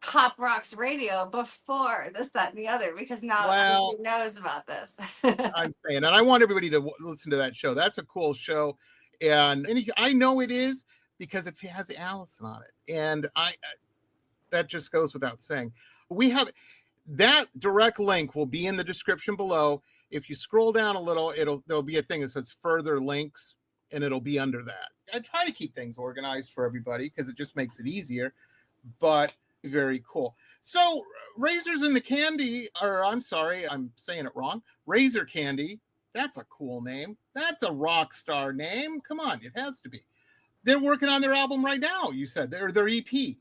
Pop Roxx Radio before This, That, and the Other, because now everybody knows about this. I'm saying, and I want everybody to listen to that show. That's a cool show, and I know it is because it has Alison on it, and that just goes without saying. We have that direct link will be in the description below. If you scroll down a little, there'll be a thing that says further links, and it'll be under that. I try to keep things organized for everybody because it just makes it easier, but very cool. So Razors in the Candy, or I'm sorry, I'm saying it wrong. Razor Candy, that's a cool name. That's a rock star name. Come on, it has to be. They're working on their album right now, you said. Their EP.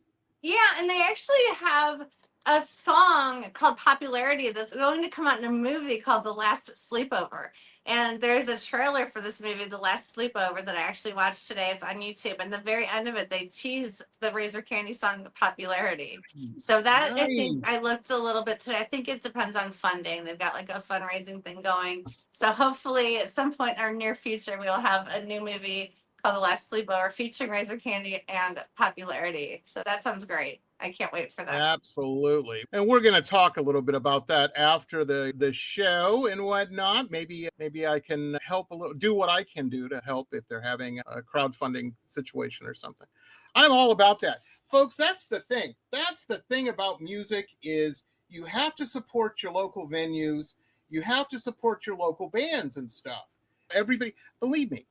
Yeah, and they actually have a song called Popularity that's going to come out in a movie called The Last Sleepover. And there's a trailer for this movie, The Last Sleepover, that I actually watched today. It's on YouTube. And the very end of it, they tease the Razor Candy song Popularity. So that, I think, I Nice. looked a little bit today. I think it depends on funding. They've got like a fundraising thing going. So hopefully at some point in our near future, we'll have a new movie called The Last Sleepover featuring Razor Candy and Popularity. So that sounds great. I can't wait for that. Absolutely. And we're going to talk a little bit about that after the show and whatnot. Maybe I can help a little, do what I can do to help if they're having a crowdfunding situation or something. I'm all about that. Folks, that's the thing. That's the thing about music is you have to support your local venues. You have to support your local bands and stuff. Everybody, believe me,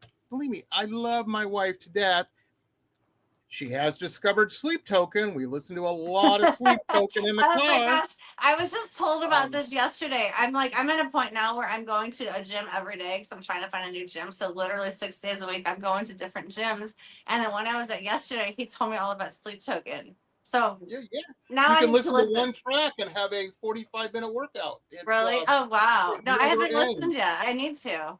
I love my wife to death. She has discovered Sleep Token. We listen to a lot of Sleep Token in the car. Oh my gosh. I was just told about this yesterday. I'm at a point now where I'm going to a gym every day because I'm trying to find a new gym. So literally 6 days a week, I'm going to different gyms. And then when I was at yesterday, he told me all about Sleep Token. So yeah. now You I can need to listen to one track and have a 45-minute workout. It's, really? Oh, wow. No, I haven't ends. listened yet. I need to.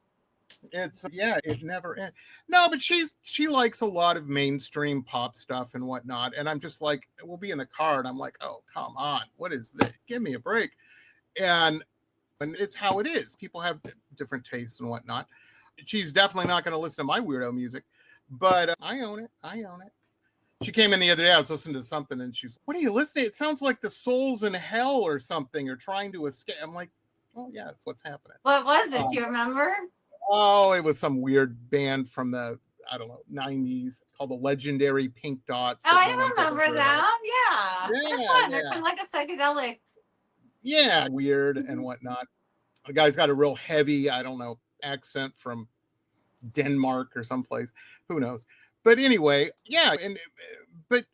It's it never ends. No, but she likes a lot of mainstream pop stuff and whatnot. And I'm just like, we'll be in the car and I'm like, oh, come on. What is this? Give me a break. And it's how it is. People have different tastes and whatnot. She's definitely not going to listen to my weirdo music, but I own it. She came in the other day. I was listening to something and she's, what are you listening? It sounds like the Souls in Hell or something, or trying to escape. I'm like, oh yeah, that's what's happening. What was it? Do you remember? Oh, it was some weird band from the, I don't know, 90s called the Legendary Pink Dots. Oh, I remember them. Yeah. They're fun. They're kind of like a psychedelic. Yeah, weird and whatnot. The guy's got a real heavy, I don't know, accent from Denmark or someplace. Who knows? But anyway, yeah. But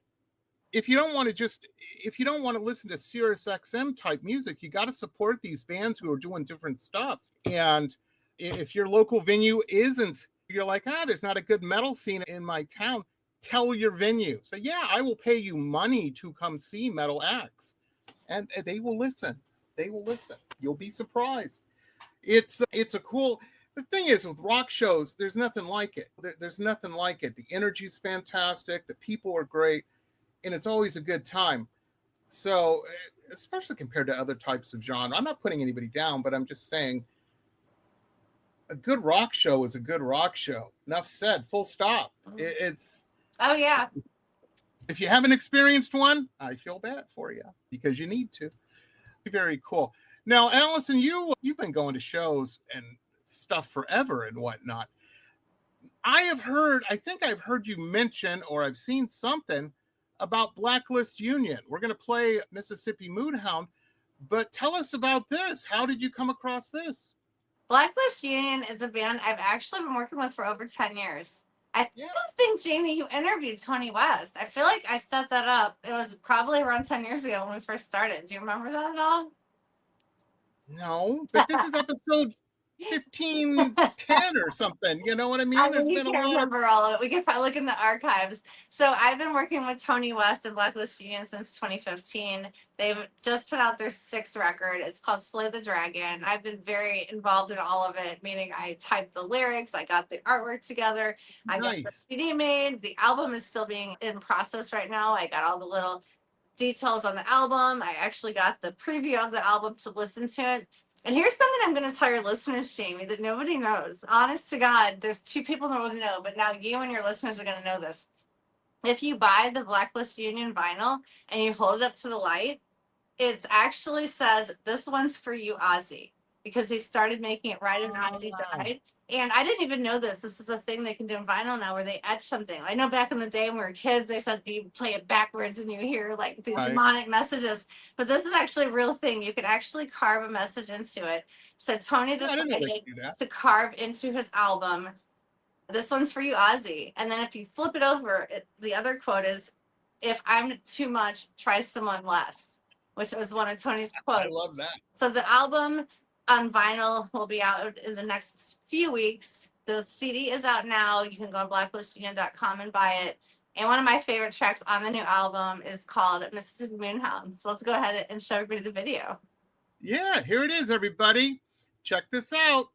if you don't want to listen to Sirius XM type music, you got to support these bands who are doing different stuff. And if your local venue isn't, you're like, there's not a good metal scene in my town, tell your venue. So yeah, I will pay you money to come see metal acts. And they will listen. You'll be surprised. It's a cool, the thing is with rock shows, there's nothing like it. There's nothing like it. The energy's fantastic. The people are great. And it's always a good time. So, especially compared to other types of genre, I'm not putting anybody down, but I'm just saying a good rock show is a good rock show. Enough said, full stop. It's. Oh, yeah. If you haven't experienced one, I feel bad for you because you need to. Very cool. Now, Alison, you've been going to shows and stuff forever and whatnot. I think I've heard you mention, or I've seen something about Blacklist Union. We're going to play Mississippi Moodhound, but tell us about this. How did you come across this? Blacklist Union is a band I've actually been working with for over 10 years. I don't think, Jamie, you interviewed Tony West. I feel like I set that up. It was probably around 10 years ago when we first started. Do you remember that at all? No, but this is episode 1510 or something. You know what I mean? You can't remember all of it. We can probably look in the archives. So I've been working with Tony West and Blacklist Union since 2015. They've just put out their 6th record. It's called Slay the Dragon. I've been very involved in all of it, meaning I typed the lyrics, I got the artwork together, I got the CD made. The album is still being in process right now. I got all the little details on the album. I actually got the preview of the album to listen to it. And here's something I'm going to tell your listeners, Jamie, that nobody knows. Honest to God, there's 2 people that would know, but now you and your listeners are going to know this. If you buy the Blacklist Union vinyl and you hold it up to the light, it actually says, "This one's for you, Ozzy," because they started making it right after Ozzy died. And I didn't even know this. This is a thing they can do in vinyl now where they etch something. I know back in the day when we were kids, they said you play it backwards and you hear like these demonic messages. But this is actually a real thing. You could actually carve a message into it. So Tony decided to carve into his album, "This one's for you, Ozzy." And then if you flip it over, the other quote is, "If I'm too much, try someone less," which was one of Tony's quotes. I love that. So the album on vinyl will be out in the next few weeks. The CD is out now. You can go on blacklistunion.com and buy it. And one of my favorite tracks on the new album is called Mississippi Moonhound. So let's go ahead and show everybody the video. Yeah, here it is, everybody. Check this out.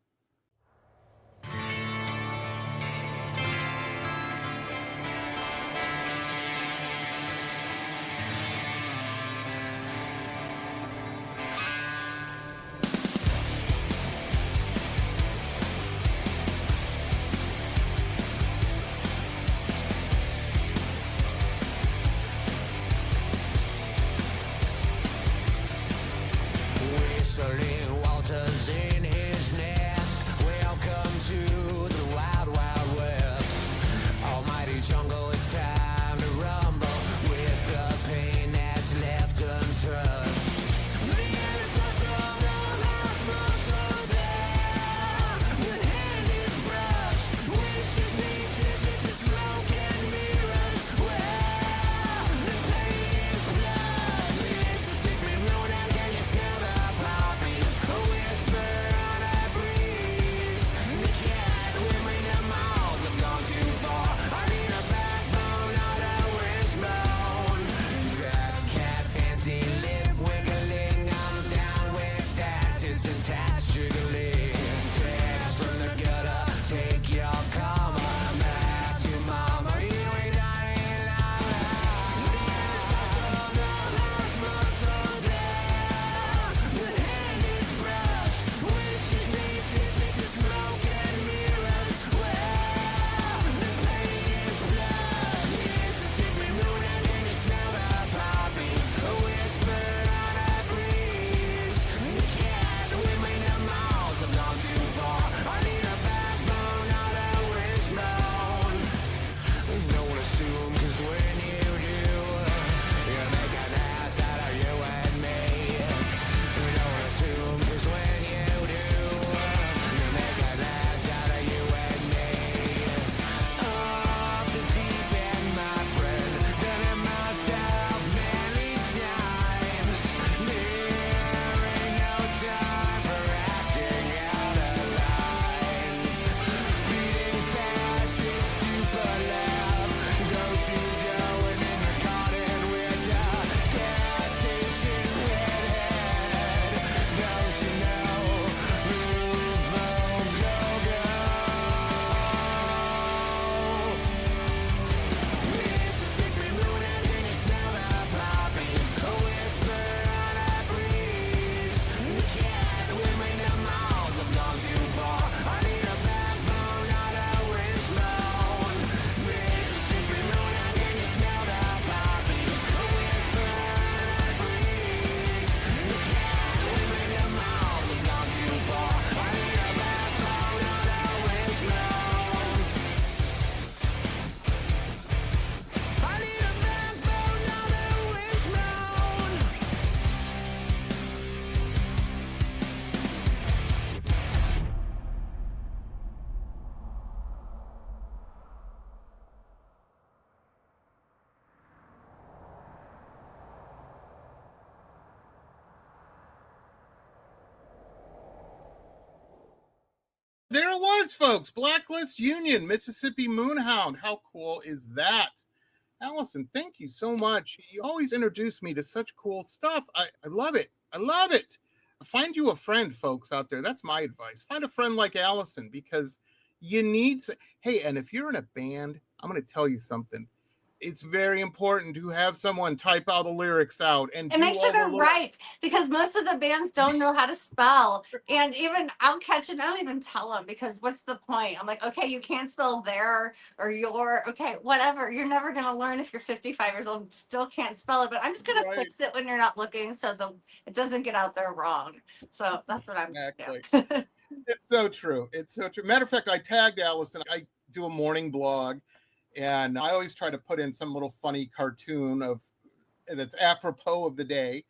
Whistling Walters in his nest. Welcome to the wild, wild west. Almighty jungle, it's time to rumble with the pain that's left untouched. The innocence of the house must there. The hand is brushed, witches need to smoke and mirrors where the pain is blood. Mississippi moon, and can you smell the poppies? A whisper on a breeze. The cat women and mouths have gone too far. I need a backbone, not a wishbone. Fat cat, fancy lip wiggling. I'm down with that. It's and tats jiggling. Text from the gutter, take your karma back to mama. You ain't dying alive. The innocence of the house must there. The hand is brushed, witches need to smoke and mirrors where the pain is blood. Mississippi moon, and can you smell the poppies? A whisper on a breeze. The cat women and mouths have gone too far. I need a backbone, not a wishbone. Don't assume, 'cause when you do, you make an ass out of you and me. Don't assume, 'cause when you do, you make an ass out of you and me. Off the deep end, my friend, done it myself many times. There ain't no time for acting out of line. Beating fast, it's super loud. Don't you go and in the garden with the gas station redhead. Don't you know? Move, go, go. Mississippi moon, and can you smell the poppies? A whisper on a breeze. The cat women and mouths have gone too far. I need a backbone, not a wishbone. Mississippi moon, and can you smell the poppies? A whisper on a breeze. The cat women and mouths have gone too far. I need a backbone, not a wishbone. I need a backbone, not a wishbone. There it was, folks. Blacklist Union, Mississippi Moonhound. How cool is that? Alison, thank you so much. You always introduce me to such cool stuff. I love it. I love it. Find you a friend, folks, out there. That's my advice. Find a friend like Alison, because you need... Hey, and if you're in a band, I'm going to tell you something. It's very important to have someone type all the lyrics out and do make sure all the they're lyrics. right, because most of the bands don't know how to spell. And even I'll catch it. I don't even tell them, because what's the point? I'm like, okay, you can't spell there or your. Okay, whatever. You're never going to learn if you're 55 years old and still can't spell it. But I'm just going to fix it when you're not looking, so it doesn't get out there wrong. So that's what I'm Exactly. doing. It's so true. It's so true. Matter of fact, I tagged Alison. I do a morning blog, and I always try to put in some little funny cartoon that's apropos of the day.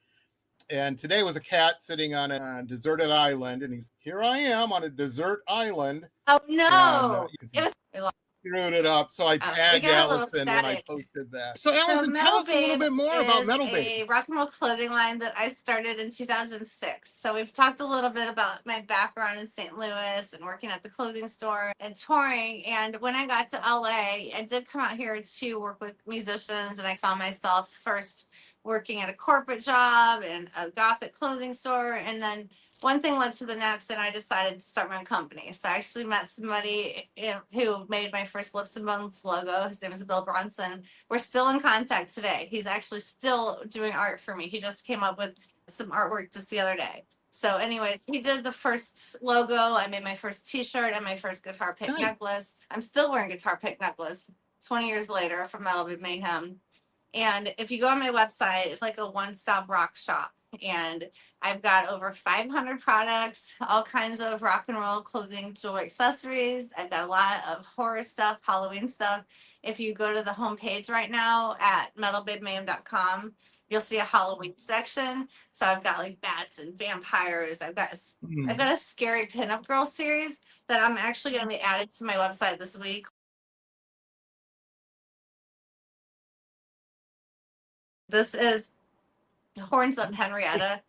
And today was a cat sitting on a deserted island, and here I am on a desert island. Oh no! And, It was screwed it up. So I We tagged got a little Alison when I static. posted that. So Alison, tell us a little bit more about MetalBabe MetalBabe. is a rock and roll clothing line that I started in 2006. So we've talked a little bit about my background in St. Louis and working at the clothing store and touring. And when I got to LA, I did come out here to work with musicians, and I found myself first working at a corporate job and a gothic clothing store, and then one thing led to the next, and I decided to start my own company. So I actually met somebody who made my first Lips and Bones logo. His name is Bill Bronson. We're still in contact today. He's actually still doing art for me. He just came up with some artwork just the other day. So anyways, he did the first logo. I made my first t-shirt and my first guitar pick necklace. I'm still wearing guitar pick necklace 20 years later from MetalBabe Mayhem. And if you go on my website, it's like a one-stop rock shop. And I've got over 500 products, all kinds of rock and roll clothing, jewelry, accessories. I've got a lot of horror stuff, Halloween stuff. If you go to the homepage right now at metalbabemayhem.com, you'll see a Halloween section. So I've got like bats and vampires. I've got a scary pinup girl series that I'm actually going to be adding to my website this week. This is Horns Up Henrietta,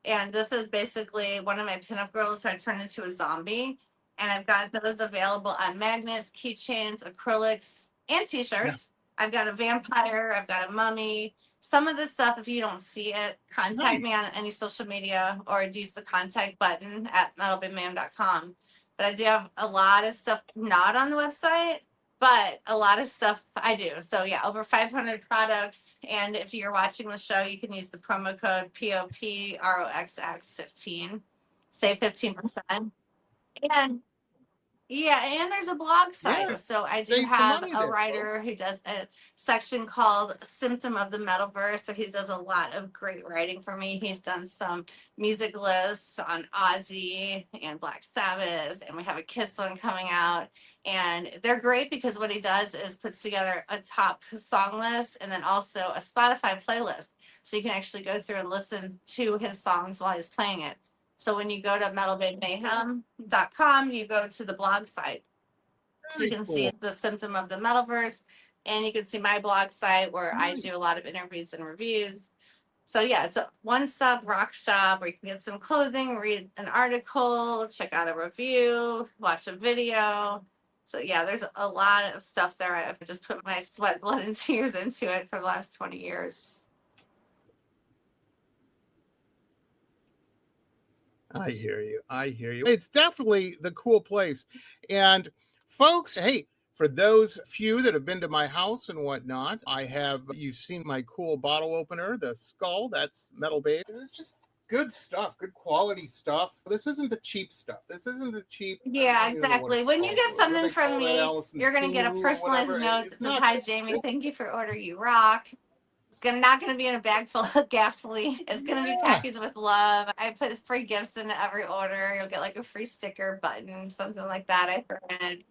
and this is basically one of my pinup girls who I turned into a zombie. And I've got those available on magnets, keychains, acrylics, and t-shirts. I've got a vampire, I've got a mummy. Some of this stuff, if you don't see it, contact me on any social media or use the contact button at metalbabemayhem.com. But I do have a lot of stuff not on the website, but a lot of stuff I do. So yeah, over 500 products. And if you're watching the show, you can use the promo code POPROXX15. Save 15%. And yeah, and there's a blog site. Yeah, So I do save some have money a there, writer folks. who does a section called Symptom of the Metalverse. So he does a lot of great writing for me. He's done some music lists on Ozzy and Black Sabbath, and we have a Kiss one coming out. And they're great because what he does is puts together a top song list and then also a Spotify playlist. So you can actually go through and listen to his songs while he's playing it. So when you go to metalbabemayhem.com, you go to the blog site. So you can see the Symptom of the Metalverse, and you can see my blog site where I do a lot of interviews and reviews. So yeah, it's a one-stop rock shop where you can get some clothing, read an article, check out a review, watch a video. So yeah, there's a lot of stuff there. I've just put my sweat, blood, and tears into it for the last 20 years. I hear you. I hear you. It's definitely the cool place. And folks, hey, for those few that have been to my house and whatnot, you've seen my cool bottle opener, the skull, that's MetalBabe. It's just good stuff, good quality stuff. This isn't the cheap stuff. This isn't the cheap. Yeah, exactly. When you get something from me, you're going to get a personalized note that says, "Hi, Jamie. Thank you for ordering. You rock." It's not going to be in a bag full of gasoline. It's going to be packaged with love. I put free gifts into every order. You'll get like a free sticker, button, something like that. I printed.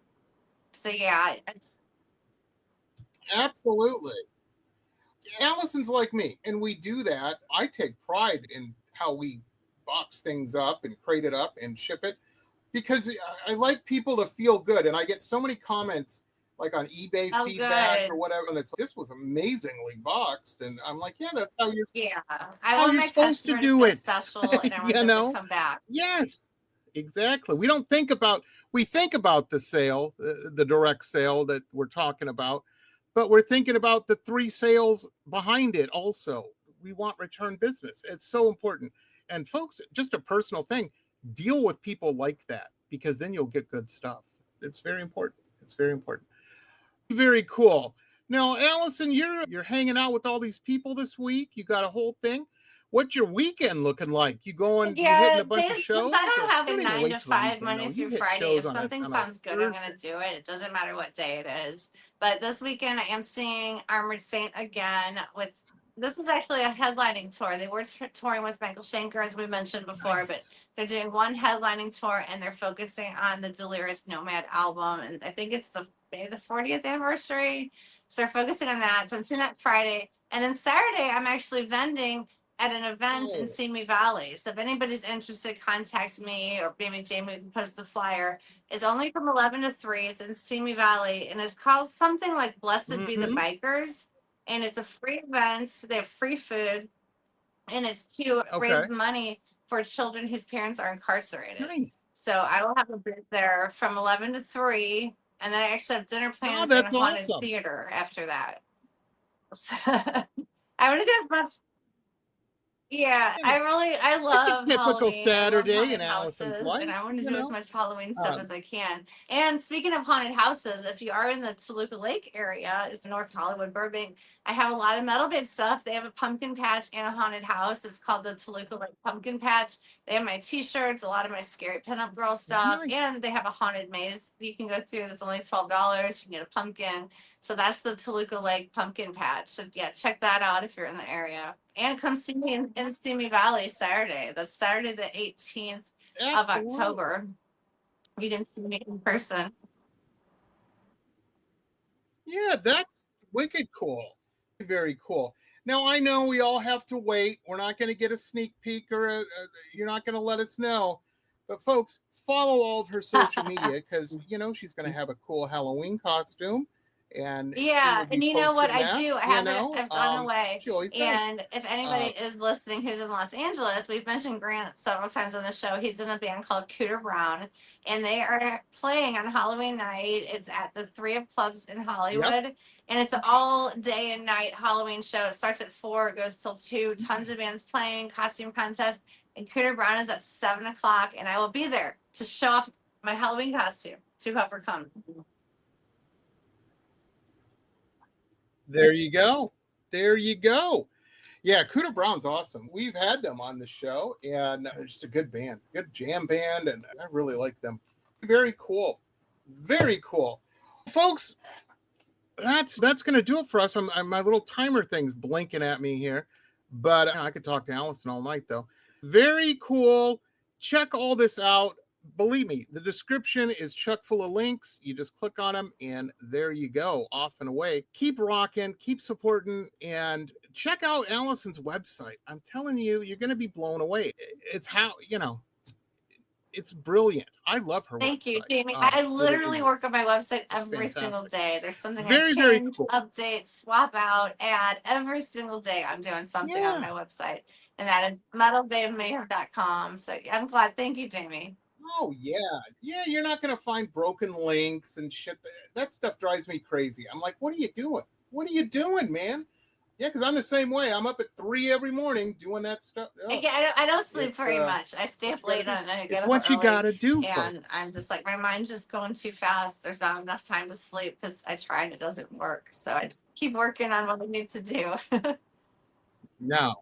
So yeah, it's Absolutely. Allison's like me, and we do that. I take pride in how we box things up and crate it up and ship it because I like people to feel good. And I get so many comments like on eBay feedback or whatever, and this was amazingly boxed, and I'm like, yeah, that's how you're. Yeah, I want my supposed to do it. Special, and I want them to come back. Yes, exactly. We think about the sale, the direct sale that we're talking about, but we're thinking about the 3 sales behind it also. We want return business. It's so important. And folks, just a personal thing, deal with people like that because then you'll get good stuff. It's very important. It's very important. Very cool. Now, Alison, you're hanging out with all these people this week. You got a whole thing. What's your weekend looking like? You going? Yeah, you hitting a bunch of shows? Since I don't have a 9 to 5 weekend, Monday through Friday, if something sounds good, I'm gonna do it. It doesn't matter what day it is. But this weekend, I am seeing Armored Saint again. This is actually a headlining tour. They were touring with Michael Schenker, as we mentioned before, but they're doing one headlining tour, and they're focusing on the Delirious Nomad album, and I think it's the 40th anniversary. So they're focusing on that. So I'm seeing that Friday. And then Saturday, I'm actually vending at an event in Simi Valley. So if anybody's interested, contact me, or maybe Jamie can post the flyer. It's only from 11 to 3. It's in Simi Valley, and it's called something like Blessed Be the Bikers. And it's a free event. They have free food, and it's to raise money for children whose parents are incarcerated. Nice. So I will have a booth there from 11 to 3, and then I actually have dinner plans that's in a haunted awesome. theater after that. So, I want to do as much. Yeah, I love typical Halloween. Saturday I love in Alison's life, and I want to do as much Halloween stuff as I can. And speaking of haunted houses, if you are in the Toluca Lake area, it's North Hollywood, Burbank, I have a lot of MetalBabe stuff. They have a pumpkin patch and a haunted house. It's called the Toluca Lake Pumpkin Patch. They have my t-shirts, a lot of my scary pinup girl stuff, and they have a haunted maze you can go through that's only $12. You can get a pumpkin. So that's the Toluca Lake Pumpkin Patch. So yeah, check that out if you're in the area. And come see me in Simi Valley Saturday. That's Saturday the 18th of October. You can see me in person. Yeah, that's wicked cool. Very cool. Now, I know we all have to wait. We're not going to get a sneak peek, or you're not going to let us know. But folks, follow all of her social media, because, you know, she's going to have a cool Halloween costume. And yeah, and you know what I do? I have I've gone away. And if anybody is listening who's in Los Angeles, we've mentioned Grant several times on the show. He's in a band called Cooter Brown, and they are playing on Halloween night. It's at the 3 of Clubs in Hollywood, and it's an all day and night Halloween show. It starts at 4, it goes till 2. Tons of bands playing, costume contest, and Cooter Brown is at 7 o'clock, and I will be there to show off my Halloween costume to whoever comes. There you go. There you go. Yeah, Cooter Brown's awesome. We've had them on the show, and they're just a good band, good jam band, and I really like them. Very cool. Very cool. Folks, that's going to do it for us. My little timer thing's blinking at me here, but I could talk to Alison all night, though. Very cool. Check all this out. Believe me, the description is chock full of links. You just click on them, and there you go, off and away. Keep rocking, keep supporting, and check out Alison's website. I'm telling you, you're going to be blown away. It's how, you know, it's brilliant. I love her Thank website. you, Jamie. I literally work on my website every single day. There's something I change, update, swap out, add every single day. I'm doing something on my website, and that is metalbabemayhem.com. So I'm glad. Thank you, Jamie. Oh, yeah. Yeah, you're not going to find broken links and shit. That stuff drives me crazy. I'm like, what are you doing? What are you doing, man? Yeah, because I'm the same way. I'm up at 3 every morning doing that stuff. Oh, yeah, I don't sleep very much. I stay up late and I get up early. It's what you got to do, and folks. I'm just like, my mind's just going too fast. There's not enough time to sleep because I try and it doesn't work. So I just keep working on what I need to do. No.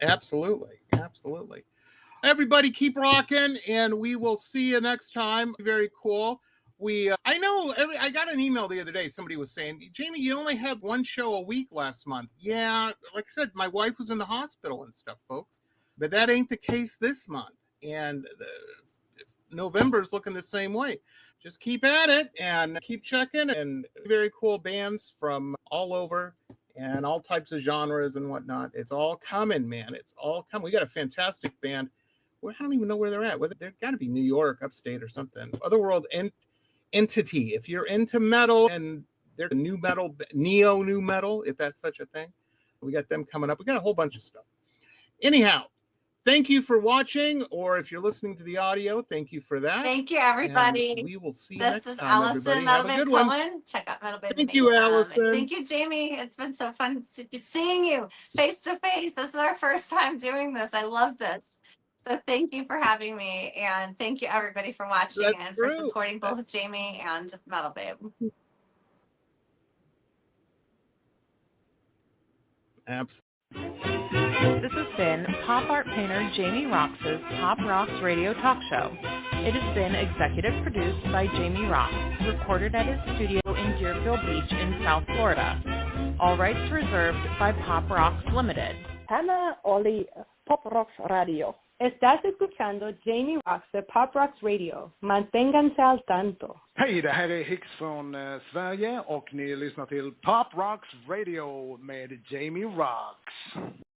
Absolutely. Absolutely. Everybody keep rocking, and we will see you next time. Very cool. I know, I got an email the other day. Somebody was saying, Jamie, you only had one show a week last month. Yeah, like I said, my wife was in the hospital and stuff, folks. But that ain't the case this month. And November is looking the same way. Just keep at it and keep checking. And very cool bands from all over and all types of genres and whatnot. It's all coming, man. It's all coming. We got a fantastic band. I don't even know where they're at. They've got to be New York, upstate, or something. Otherworld Entity. If you're into metal, and they're new metal, neo new metal, if that's such a thing, we got them coming up. We got a whole bunch of stuff. Anyhow, thank you for watching, or if you're listening to the audio, thank you for that. Thank you, everybody. And we will see you next time. This is Alison, MetalBabe Cohen. Check out MetalBabe. Thank you, Alison. Thank you, Jamie. It's been so fun seeing you face to face. This is our first time doing this. I love this. So thank you for having me, and thank you everybody for watching and for supporting both Jamie and MetalBabe. Absolutely. This has been pop art painter Jamie Roxx's Pop Roxx Radio Talk Show. It has been executive produced by Jamie Roxx, recorded at his studio in Deerfield Beach in South Florida. All rights reserved by Pop Roxx Limited. Hannah Oli, Pop Roxx Radio. Estás escuchando Jamie Roxx de Pop Roxx Radio. Manténganse al tanto. Hej, det här är Hicks från Sverige och ni lyssnar till Pop Roxx Radio med Jamie Roxx.